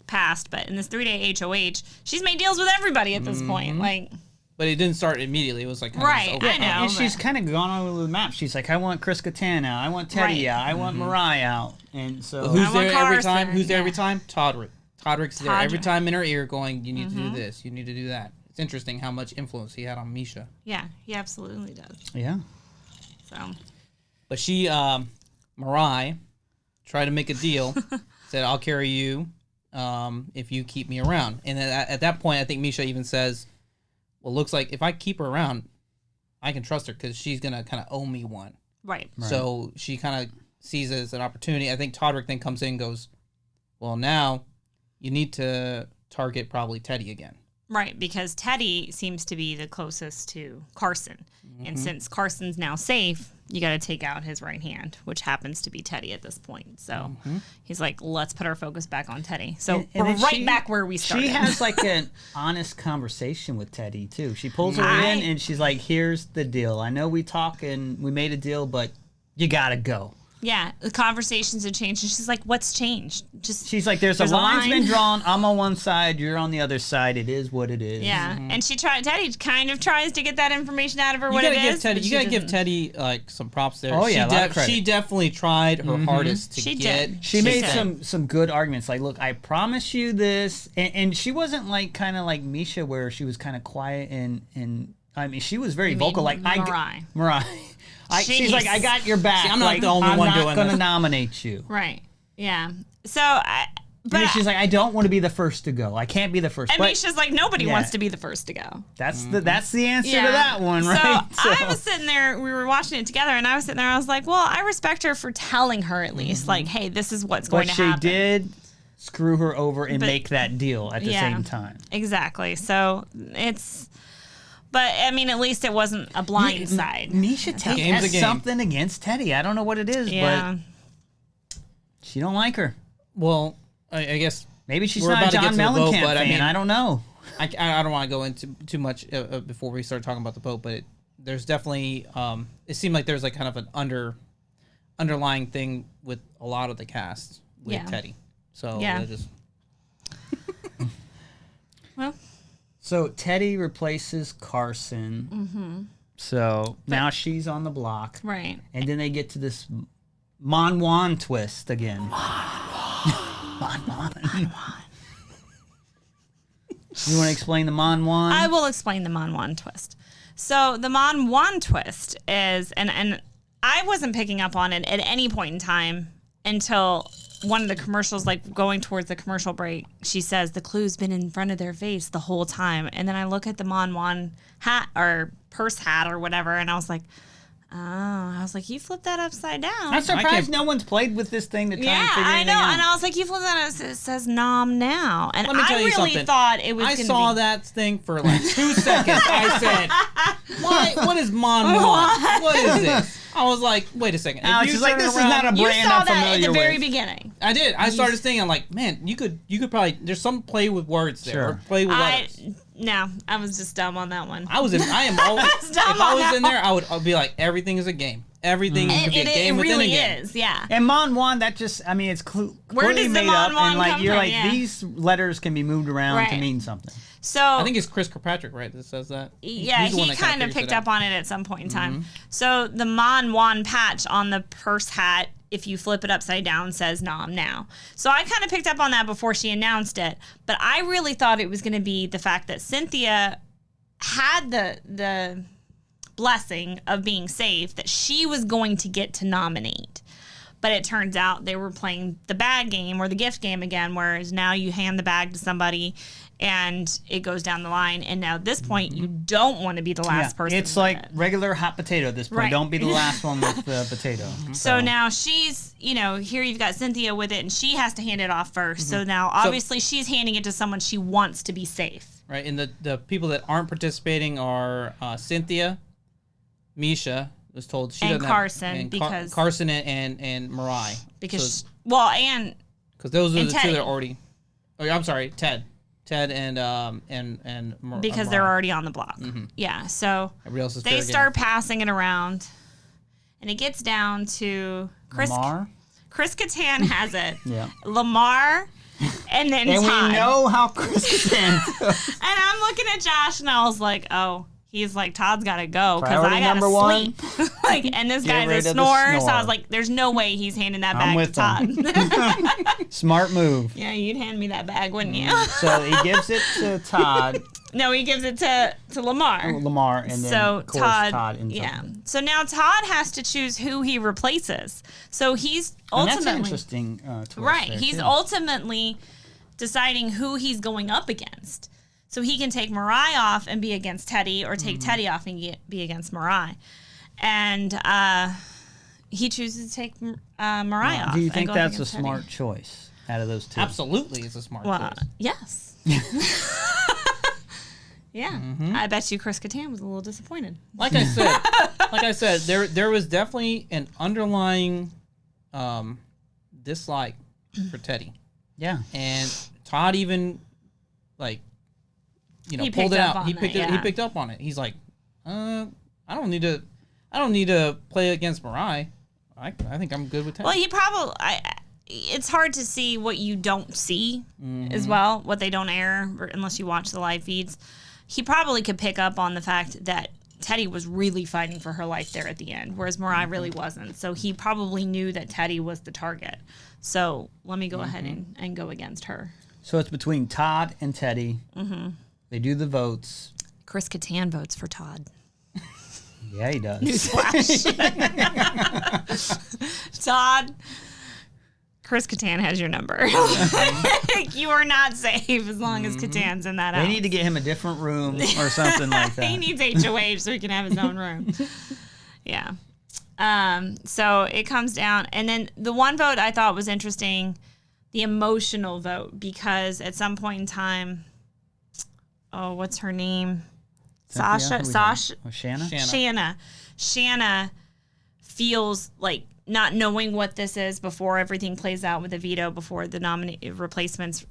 passed, but in this 3-day HOH, she's made deals with everybody at this point. Like. But it didn't start immediately. It was like right. I know. And she's kind of gone all over the map. She's like, I want Chris Kattan out. I want Teddy out. I want Mariah out. And so who's there every Carson. time? Who's there every time? Todrick. Todrick's there every time in her ear, going, "You need to do this. You need to do that." It's interesting how much influence he had on Misha. Yeah, he absolutely does. Yeah. So. But she, Mariah, tried to make a deal. Said, "I'll carry you, if you keep me around." And then at that point, I think Misha even says, well, looks like if I keep her around, I can trust her because she's going to kind of owe me one. Right. So she kind of sees it as an opportunity. I think Todrick then comes in and goes, well, now you need to target probably Teddy again. Right, because Teddy seems to be the closest to Carson. And since Carson's now safe, you got to take out his right hand, which happens to be Teddy at this point. So he's like, let's put our focus back on Teddy. So we're right back where we started. She has like an honest conversation with Teddy, too. She pulls her in and she's like, here's the deal. I know we talk and we made a deal, but you got to go. Yeah, the conversations have changed. And she's like, what's changed? She's like, there's a line's been drawn. I'm on one side. You're on the other side. It is what it is. Yeah, and Teddy kind of tries to get that information out of her, You what it gotta is. you got to give Teddy, like, some props there. Oh, yeah, a lot of credit. She definitely tried her hardest to She get... did. She made some good arguments. Like, look, I promise you this. And she wasn't like kind of like Misha where she was kind of quiet and I mean, she was very vocal. Like, Mariah. She's like, I got your back. See, I'm not the only one doing I'm not going to this. nominate you. Right, yeah. So, But she's like, I don't want to be the first to go. I can't be the first. And Misha's like, nobody wants to be the first to go. That's the answer to that one, right? So I was sitting there, we were watching it together, and I was sitting there, I was like, well, I respect her for telling her at least, like, hey, this is what's going to happen. But she did screw her over and make that deal at the same time. Exactly. So it's... But, I mean, at least it wasn't a blind side. Misha Tate has something against Teddy. I don't know what it is, but she don't like her. Well, I guess... Maybe she's not a John Mellencamp fan. I mean, I don't know. I don't want to go into too much before we start talking about the vote, but there's definitely... it seemed like there's like kind of an underlying thing with a lot of the cast with Teddy. So, just... Well... So Teddy replaces Carson. So now she's on the block. Right. And then they get to this Mon Juan twist again. Mon Juan. You want to explain the Mon Juan? I will explain the Mon Juan twist. So the Mon Juan twist is, and I wasn't picking up on it at any point in time until one of the commercials, like going towards the commercial break, she says the clue's been in front of their face the whole time. And then I look at the Mon Juan hat or purse hat or whatever, and I was like, oh, I was like, you flipped that upside down. I'm surprised no one's played with this thing to try and figure I anything know. out. And I was like, you flipped that, it says nom now. And Let me tell I you really something. thought it was I going to saw be. that thing for like 2 seconds. I said, "Why? What is Mon Juan? What is this?" I was like, "Wait a second." Alex is like, this is not a You brand saw I'm that familiar at the very with. beginning. I did. I started thinking, I'm like, man, you could probably. There's some play with words there. Sure. Or play with letters. No, I was just dumb on that one. I am always. If dumb I on was that in there, I'd be like, everything is a game. Everything could be a game It within really a game. is, yeah. And Mon Juan, that just, I mean, it's Where clearly does the made Mon up, Juan and like come you're from? like, Yeah. these letters can be moved around to Right. mean something. So I think it's Chris Kirkpatrick, right, that says that. yeah, He's the one he that kinda kind of figures picked it up out. on it at some point in time. So the Mon Juan patch on the purse hat, if you flip it upside down, says nom now. So I kind of picked up on that before she announced it, but I really thought it was going to be the fact that Cynthia had the blessing of being safe, that she was going to get to nominate. But it turns out they were playing the bag game or the gift game again, whereas now you hand the bag to somebody and it goes down the line. And now at this point, you don't want to be the last person. It's with like it. regular hot potato at this point. Right. Don't be the last one with the potato. So now she's, here you've got Cynthia with it, and she has to hand it off first. So now, obviously, she's handing it to someone she wants to be safe. Right, and the people that aren't participating are Cynthia, Misha was told she And doesn't Carson, have, because- Carson and Mariah Because, because those are and the Teddy. two that are already. Oh, I'm sorry, Ted and because Mariah. they're already on the block. Yeah, so Everybody else is they fair game. start passing it around, and it gets down to Chris Kattan has it. Yeah. Lamar, and then And Todd. we know how Chris Kattan feels. And I'm looking at Josh, and I was like, oh. He's like, Todd's got to go because Priority I got number to one. sleep. And this Get guy's rid a of the snorer. So snore. I was like, there's no way he's handing that I'm bag to with Todd. Smart move. Yeah, you'd hand me that bag, wouldn't you? So he gives it to Todd, No, he gives it to Lamar. Lamar, and then So of course Todd ends yeah. up. So now Todd has to choose who he replaces. So he's And that's ultimately an interesting twist right. there, He's too. ultimately deciding who he's going up against. So he can take Mariah off and be against Teddy, or take Teddy off and be against Mariah. And he chooses to take Mariah off. Do you and think go up that's a against Teddy. smart choice out of those two? Absolutely, it's a smart Well, choice. yes. Yeah. I bet you Chris Kattan was a little disappointed. Like I said, there was definitely an underlying dislike for Teddy, Yeah. and Todd even He pulled picked it up out. on He that, picked it. He yeah. picked up on it. He's like, I don't need to play against Mariah. I think I'm good with Teddy. Well, you probably. It's hard to see what you don't see as well, what they don't air unless you watch the live feeds. He probably could pick up on the fact that Teddy was really fighting for her life there at the end, whereas Mariah really wasn't. So he probably knew that Teddy was the target. So let me go ahead and go against her. So it's between Todd and Teddy. Mm-hmm. They do the votes. Chris Kattan votes for Todd. Yeah, he does. Newsflash. Todd, Chris Kattan has your number. You are not safe as long as Kattan's in that They house. need to get him a different room or something like that. He needs HOH so he can have his own room. Yeah. So it comes down. And then the one vote I thought was interesting, the emotional vote, because at some point in time, what's her name? Cynthia? Who we got? Sasha. Oh, Shanna? Shanna feels like not knowing what this is before everything plays out with the veto, before the replacements.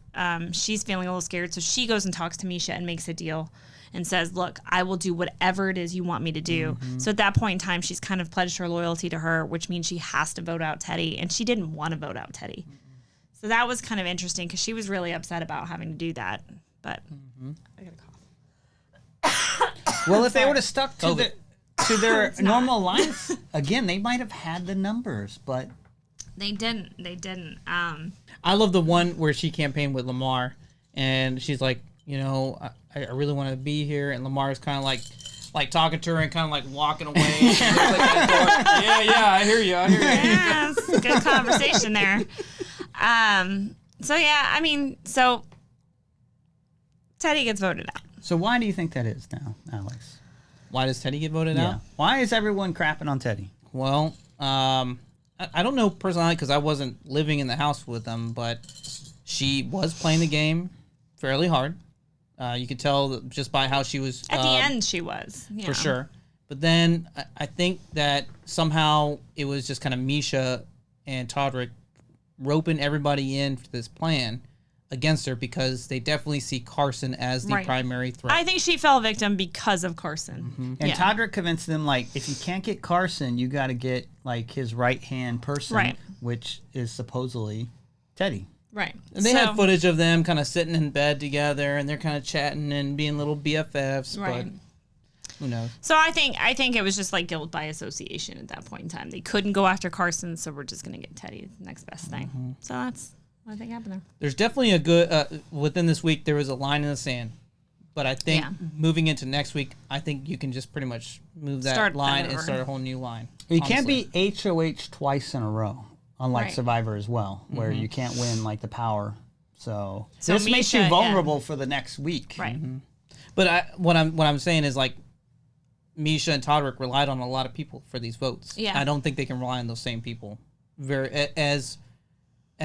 She's feeling a little scared. So she goes and talks to Misha and makes a deal and says, look, I will do whatever it is you want me to do. So at that point in time, she's kind of pledged her loyalty to her, which means she has to vote out Teddy. And she didn't want to vote out Teddy. So that was kind of interesting because she was really upset about having to do that. But I got a cough. Well, if they would have stuck to their normal lines, again, they might have had the numbers, but They didn't. They didn't. I love the one where she campaigned with Lamar, and she's like, I really want to be here, and Lamar's kind of like talking to her and kind of like walking away. Yeah, I hear you. Yes, good conversation there. So yeah, I mean, so Teddy gets voted out. So why do you think that is now, Alex? Why does Teddy get voted out? Why is everyone crapping on Teddy? Well, I don't know personally because I wasn't living in the house with them, but she was playing the game fairly hard. You could tell just by how she was. At the end, she was. For sure. But then I think that somehow it was just kind of Misha and Todrick roping everybody in for this plan against her because they definitely see Carson as the primary threat. I think she fell victim because of Carson. Mm-hmm. And Todrick convinced them, like, if you can't get Carson, you got to get, like, his right-hand person, which is supposedly Teddy. Right. And they had footage of them kind of sitting in bed together, and they're kind of chatting and being little BFFs, but who knows? So I think it was just like guilt by association at that point in time. They couldn't go after Carson, so we're just going to get Teddy, the next best thing. So that's what I think happened there. There's definitely a good, within this week, there was a line in the sand. But I think moving into next week, I think you can just pretty much move that line and start a whole new line. You can't be HOH twice in a row. Unlike Survivor as well, where you can't win like the power. So this makes you vulnerable for the next week. Right. Mm-hmm. But what I'm saying is like Misha and Todrick relied on a lot of people for these votes. Yeah. I don't think they can rely on those same people as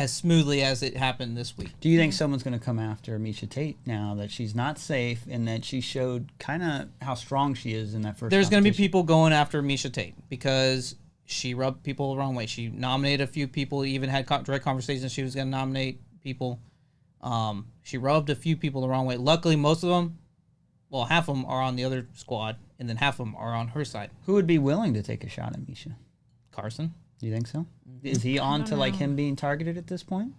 smoothly as it happened this week. Do you think someone's going to come after Misha Tate now that she's not safe and that she showed kind of how strong she is in that first There's going to be people going after Misha Tate because she rubbed people the wrong way. She nominated a few people, even had direct conversations she was going to nominate people. She rubbed a few people the wrong way. Luckily, most of them, well, half of them are on the other squad, and then half of them are on her side. Who would be willing to take a shot at Misha? Carson. Do you think so? Is he on to like him being targeted at this point?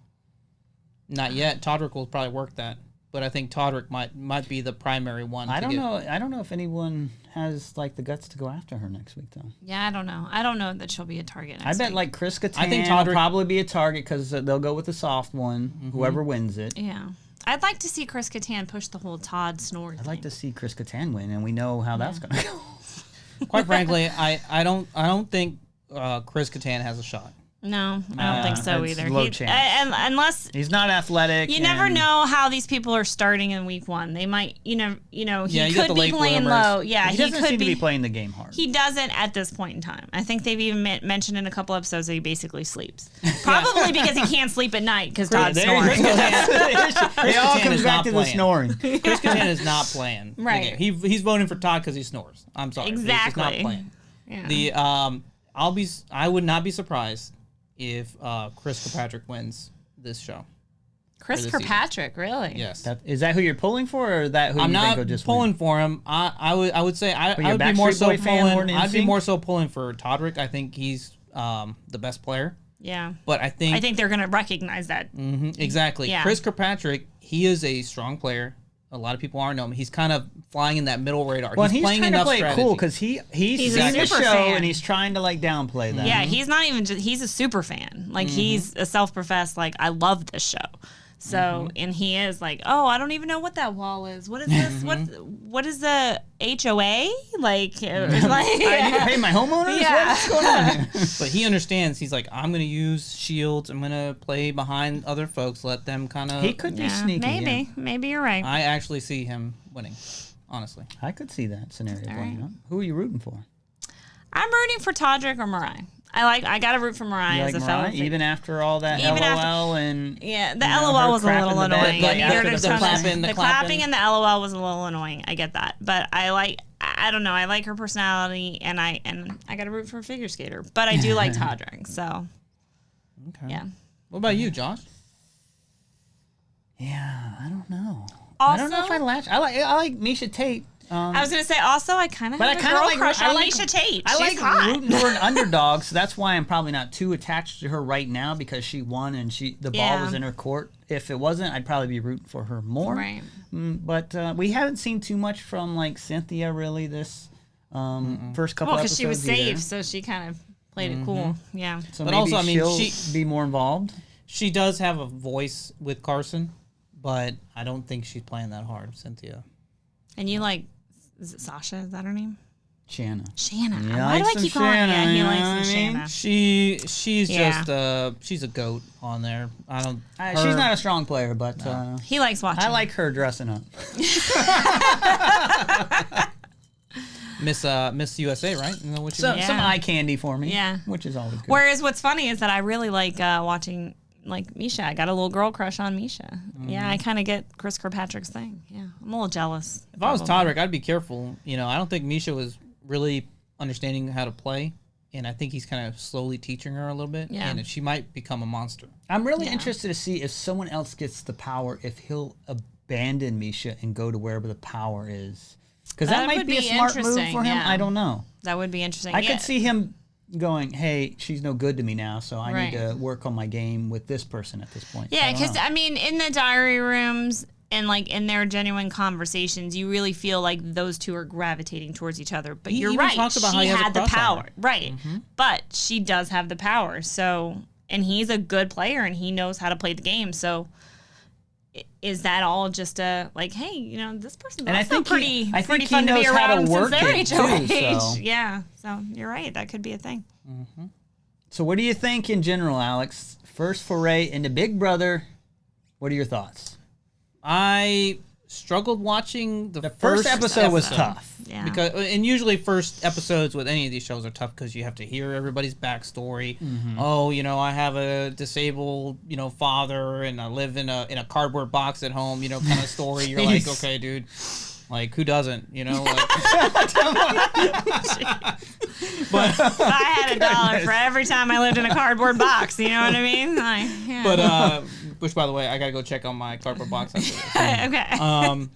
Not yet. Todrick will probably work that. But I think Todrick might be the primary one. I don't know. I don't know if anyone has like the guts to go after her next week, though. Yeah, I don't know. I don't know that she'll be a target. I bet like Chris Kattan I think will probably be a target because they'll go with the soft one, whoever wins it. Yeah, I'd like to see Chris Kattan push the whole Todd snore. I'd like to see Chris Kattan win, and we know how that's going to go. Quite frankly, I don't think Chris Kattan has a shot. No, I don't think so either. Low chance. Unless he's not athletic. You never know how these people are starting in week one. They might, he could be playing low. Yeah, he doesn't seem to be playing the game hard. He doesn't at this point in time. I think they've even mentioned in a couple episodes that he basically sleeps. Probably because he can't sleep at night because Todd's snoring. It all comes back to the snoring. Chris Kattan is not playing. Right. He's voting for Todd because he snores. I'm sorry. Exactly. He's just not playing. Yeah. I would not be surprised if Chris Kirkpatrick wins this show. Chris Kirkpatrick, really? Yes. Is that who you're pulling for, or that who I'm you think will not just pulling win? for him. I would say I would be more so pulling. I'd be more so pulling for Todrick. I think he's the best player. Yeah. But I think they're going to recognize that. Exactly. Yeah. Chris Kirkpatrick, he is a strong player. A lot of people aren't know him. He's kind of flying in that middle radar. Well, he's playing trying enough to play it strategy. cool because he's seen the show fan. and he's trying to like downplay that. Yeah, he's not even he's a super fan. Like he's a self-professed like I love this show. So and he is like, oh, I don't even know what that wall is. What is this? What is the HOA? Like, I need to pay my homeowners. Yeah. What's going on here? But he understands. He's like, I'm going to use shields. I'm going to play behind other folks. Let them kind of. He could be sneaky. Maybe you're right. I actually see him winning. Honestly, I could see that scenario playing right. out. Who are you rooting for? I'm rooting for Todrick or Mariah. I got to root for Mariah as a fellow. Even after all that LOL and yeah, the LOL was a little annoying. The clapping and the LOL was a little annoying. I get that, but I don't know. I like her personality, and I got to root for a figure skater. But I do like Todrick, so okay. Yeah. What about you, Josh? Yeah, I don't know. Also, I don't know if I latch. I like Misha Tate. I was gonna say also I kind of have a girl crush on Misha Tate. I She's like hot. rooting for an underdog, so that's why I'm probably not too attached to her right now because she won and the ball was in her court. If it wasn't, I'd probably be rooting for her more. Right. But we haven't seen too much from like Cynthia really this first couple. Well, because she was episodes safe, either. so she kind of played it cool. Yeah. So But maybe also, I mean, she'll be more involved. She does have a voice with Carson, but I don't think she's playing that hard, Cynthia. And you like, is it Sasha? Is that her name? Shanna. Shanna. Yeah, Why do I some keep calling her? Shanna, Yeah, he you know likes what some I mean? Shanna. She's Yeah. just she's a goat on there. I don't. She's not a strong player, but He likes watching. I like her dressing up. Miss USA, right? Isn't that what you mean? Some eye candy for me. Yeah. Which is always good. Whereas what's funny is that I really like watching like Misha. I got a little girl crush on Misha. Yeah, I kind of get Chris Kirkpatrick's thing. Yeah, I'm a little jealous. If I was Todrick, I'd be careful. You know, I don't think Misha was really understanding how to play, and I think he's kind of slowly teaching her a little bit. Yeah. And she might become a monster. I'm really interested to see if someone else gets the power, if he'll abandon Misha and go to wherever the power is. Because that might would be a be smart move interesting, for him. yeah. I don't know. That would be interesting. I could see him going, hey, she's no good to me now, so I Right. need to work on my game with this person at this point. Yeah, I don't because know. I mean, in the diary rooms and like in their genuine conversations, you really feel like those two are gravitating towards each other. But He you're even right. talks about how She he has a had the crush on power, her. right? But she does have the power. So, and he's a good player and he knows how to play the game. So, is that all just a like, hey, you know, this person's And I also think he- I pretty think he fun to be knows how to around since work they're it, HOH. too, so. Yeah. So you're right. That could be a thing. So what do you think in general, Alex? First foray into Big Brother. What are your thoughts? I struggled watching the First episode was tough. Yeah. because and usually first episodes with any of these shows are tough because you have to hear everybody's backstory. Oh, you know, I have a disabled, you know, father and I live in a cardboard box at home, you know, kind of story. You're like, Jeez. okay, dude, like who doesn't, you know? Like, If I had $1 for every time I lived in a cardboard box, you know what I mean? Like, yeah. but which by the way, I gotta go check on my cardboard box after this. Okay.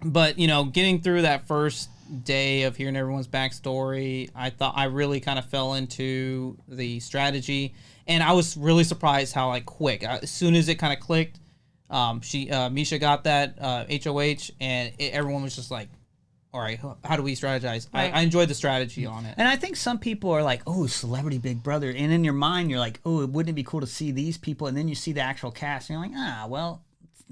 But you know, getting through that first day of hearing everyone's backstory, I thought I really kind of fell into the strategy, and I was really surprised how like quick, as soon as it kind of clicked, Misha got that HOH, and everyone was just like, all right, how do we strategize? Right. I enjoyed the strategy on it. And I think some people are like, oh, celebrity Big Brother. And in your mind, you're like, oh, wouldn't it be cool to see these people? And then you see the actual cast, and you're like, well,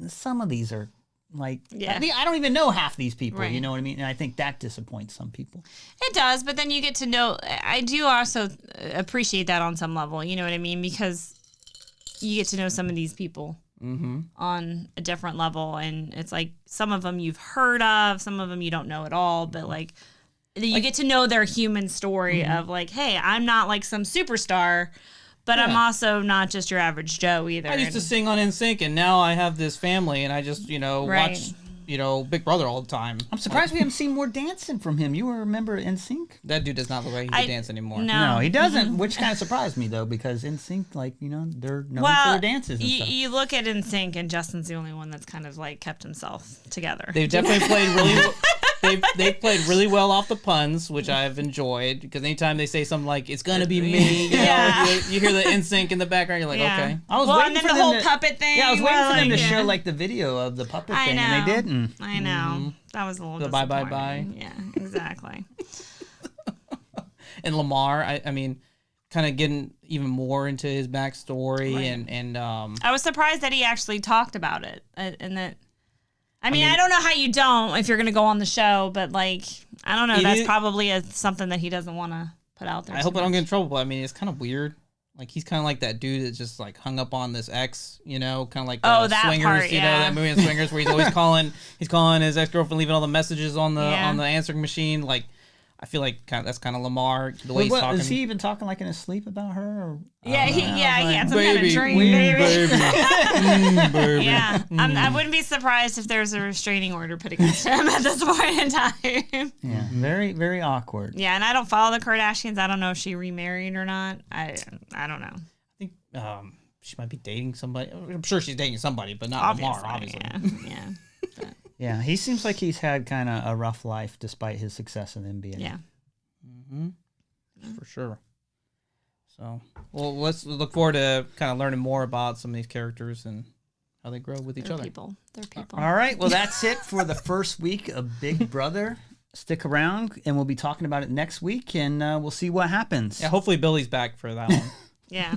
some of these are like, Yeah. I don't even know half these people. Right. You know what I mean? And I think that disappoints some people. It does, but then you get to know. I do also appreciate that on some level. You know what I mean? Because you get to know some of these people on a different level, and it's like some of them you've heard of, some of them you don't know at all. But like you get to know their human story of like, hey, I'm not like some superstar, but I'm also not just your average Joe either. I used to And- sing on NSYNC, and now I have this family, and I just, you know, Right. watch, you know, Big Brother all the time. I'm surprised we haven't seen more dancing from him. You remember NSYNC? That dude does not look like he can dance anymore. No. No, he doesn't, which kind of surprised me, though, because NSYNC, like, you know, they're known for Well, their dances and stuff. you look at NSYNC, and Justin's the only one that's kind of like kept himself together. They've definitely played really. They've played really well off the puns, which I've enjoyed, because anytime they say something like "it's gonna be me," you know, Yeah. you hear the NSYNC in the background, you're like, Yeah. okay. I was well, waiting and then for the them whole to- puppet thing. Yeah, I was waiting for them to yeah. show, like, the video of the puppet I thing, know. and they didn't. I know. That was a little The bye, bye, disappointing. Yeah, exactly. And Lamar, I mean, kind of getting even more into his backstory, Right. and I was surprised that he actually talked about it, and that. I mean, I don't know how you don't if you're going to go on the show, but like, I don't know. It That's is- probably something that he doesn't want to put out there. I hope I don't get in trouble. But I mean, it's kind of weird. Like he's kind of like that dude that's just like hung up on this ex, you know, kind of like Oh, that Swingers, part, you know, yeah. that movie in Swingers where he's always calling his ex girlfriend, leaving all the messages on the Yeah. answering machine. Like, I feel like that's kind of Lamar the way he's What, talking. is he even talking like in his sleep about her? Or, Yeah, he had some kind of Baby, dream, baby, baby. baby. Yeah, I wouldn't be surprised if there's a restraining order put against him at this point in time. Yeah, very, very awkward. Yeah, and I don't follow the Kardashians. I don't know if she remarried or not. I don't know. I think she might be dating somebody. I'm sure she's dating somebody, but not Lamar, obviously. Yeah. Yeah, he seems like he's had kind of a rough life despite his success in the NBA. Yeah. For sure. So, well, let's look forward to kind of learning more about some of these characters and how they grow with each They're other. people. They're people. All right, well, that's it for the first week of Big Brother. stick around, and we'll be talking about it next week, and we'll see what happens. Yeah, hopefully Billy's back for that one. Yeah.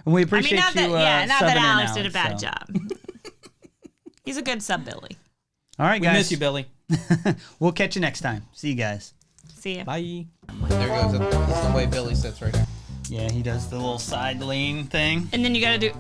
And we I appreciate mean, not you. that, not that subbing in, Alex did a bad so. job. He's a good sub, Billy. All right, We guys. miss you, Billy. We'll catch you next time. See you guys. See ya. Bye. There goes it. That's the way Billy sits right here. Yeah, he does the little side lean thing. And then you gotta do.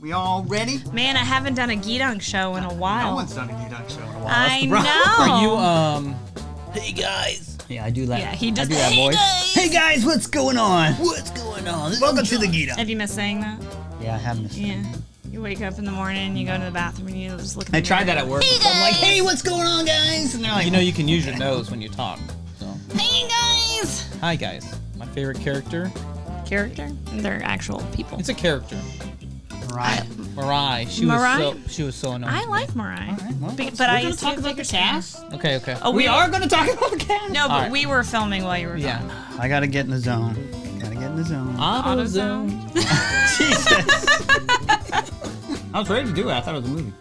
We all ready? Man, I haven't done a Gidong show in a while. No one's done a Gidong show in a while. I That's the problem. know. Are you Hey guys. Yeah, I do that. Yeah, he does. I do that Hey, voice. guys! Hey guys, what's going on? What's going on? Welcome to the Gidong. Have you missed saying that? Yeah, I have missed. Yeah. You wake up in the morning, you go to the bathroom, and you just look. I tried that at work. I'm like, hey, what's going on, guys? And they're like, You know you can use your nose when you talk. So. Hey guys. Hi guys. My favorite character. Character? They're actual people. It's a character. right. Mariah. She was so annoying. I like Mariah. Well, But we're I gonna used to talk be a about bigger the fan. cast. Okay, okay. Oh, We are going to talk about the cast. No, but All right. we were filming while you were Yeah. gone. I gotta get in the zone. Gotta get in the zone. AutoZone. Jesus. I was ready to do it. I thought it was a movie.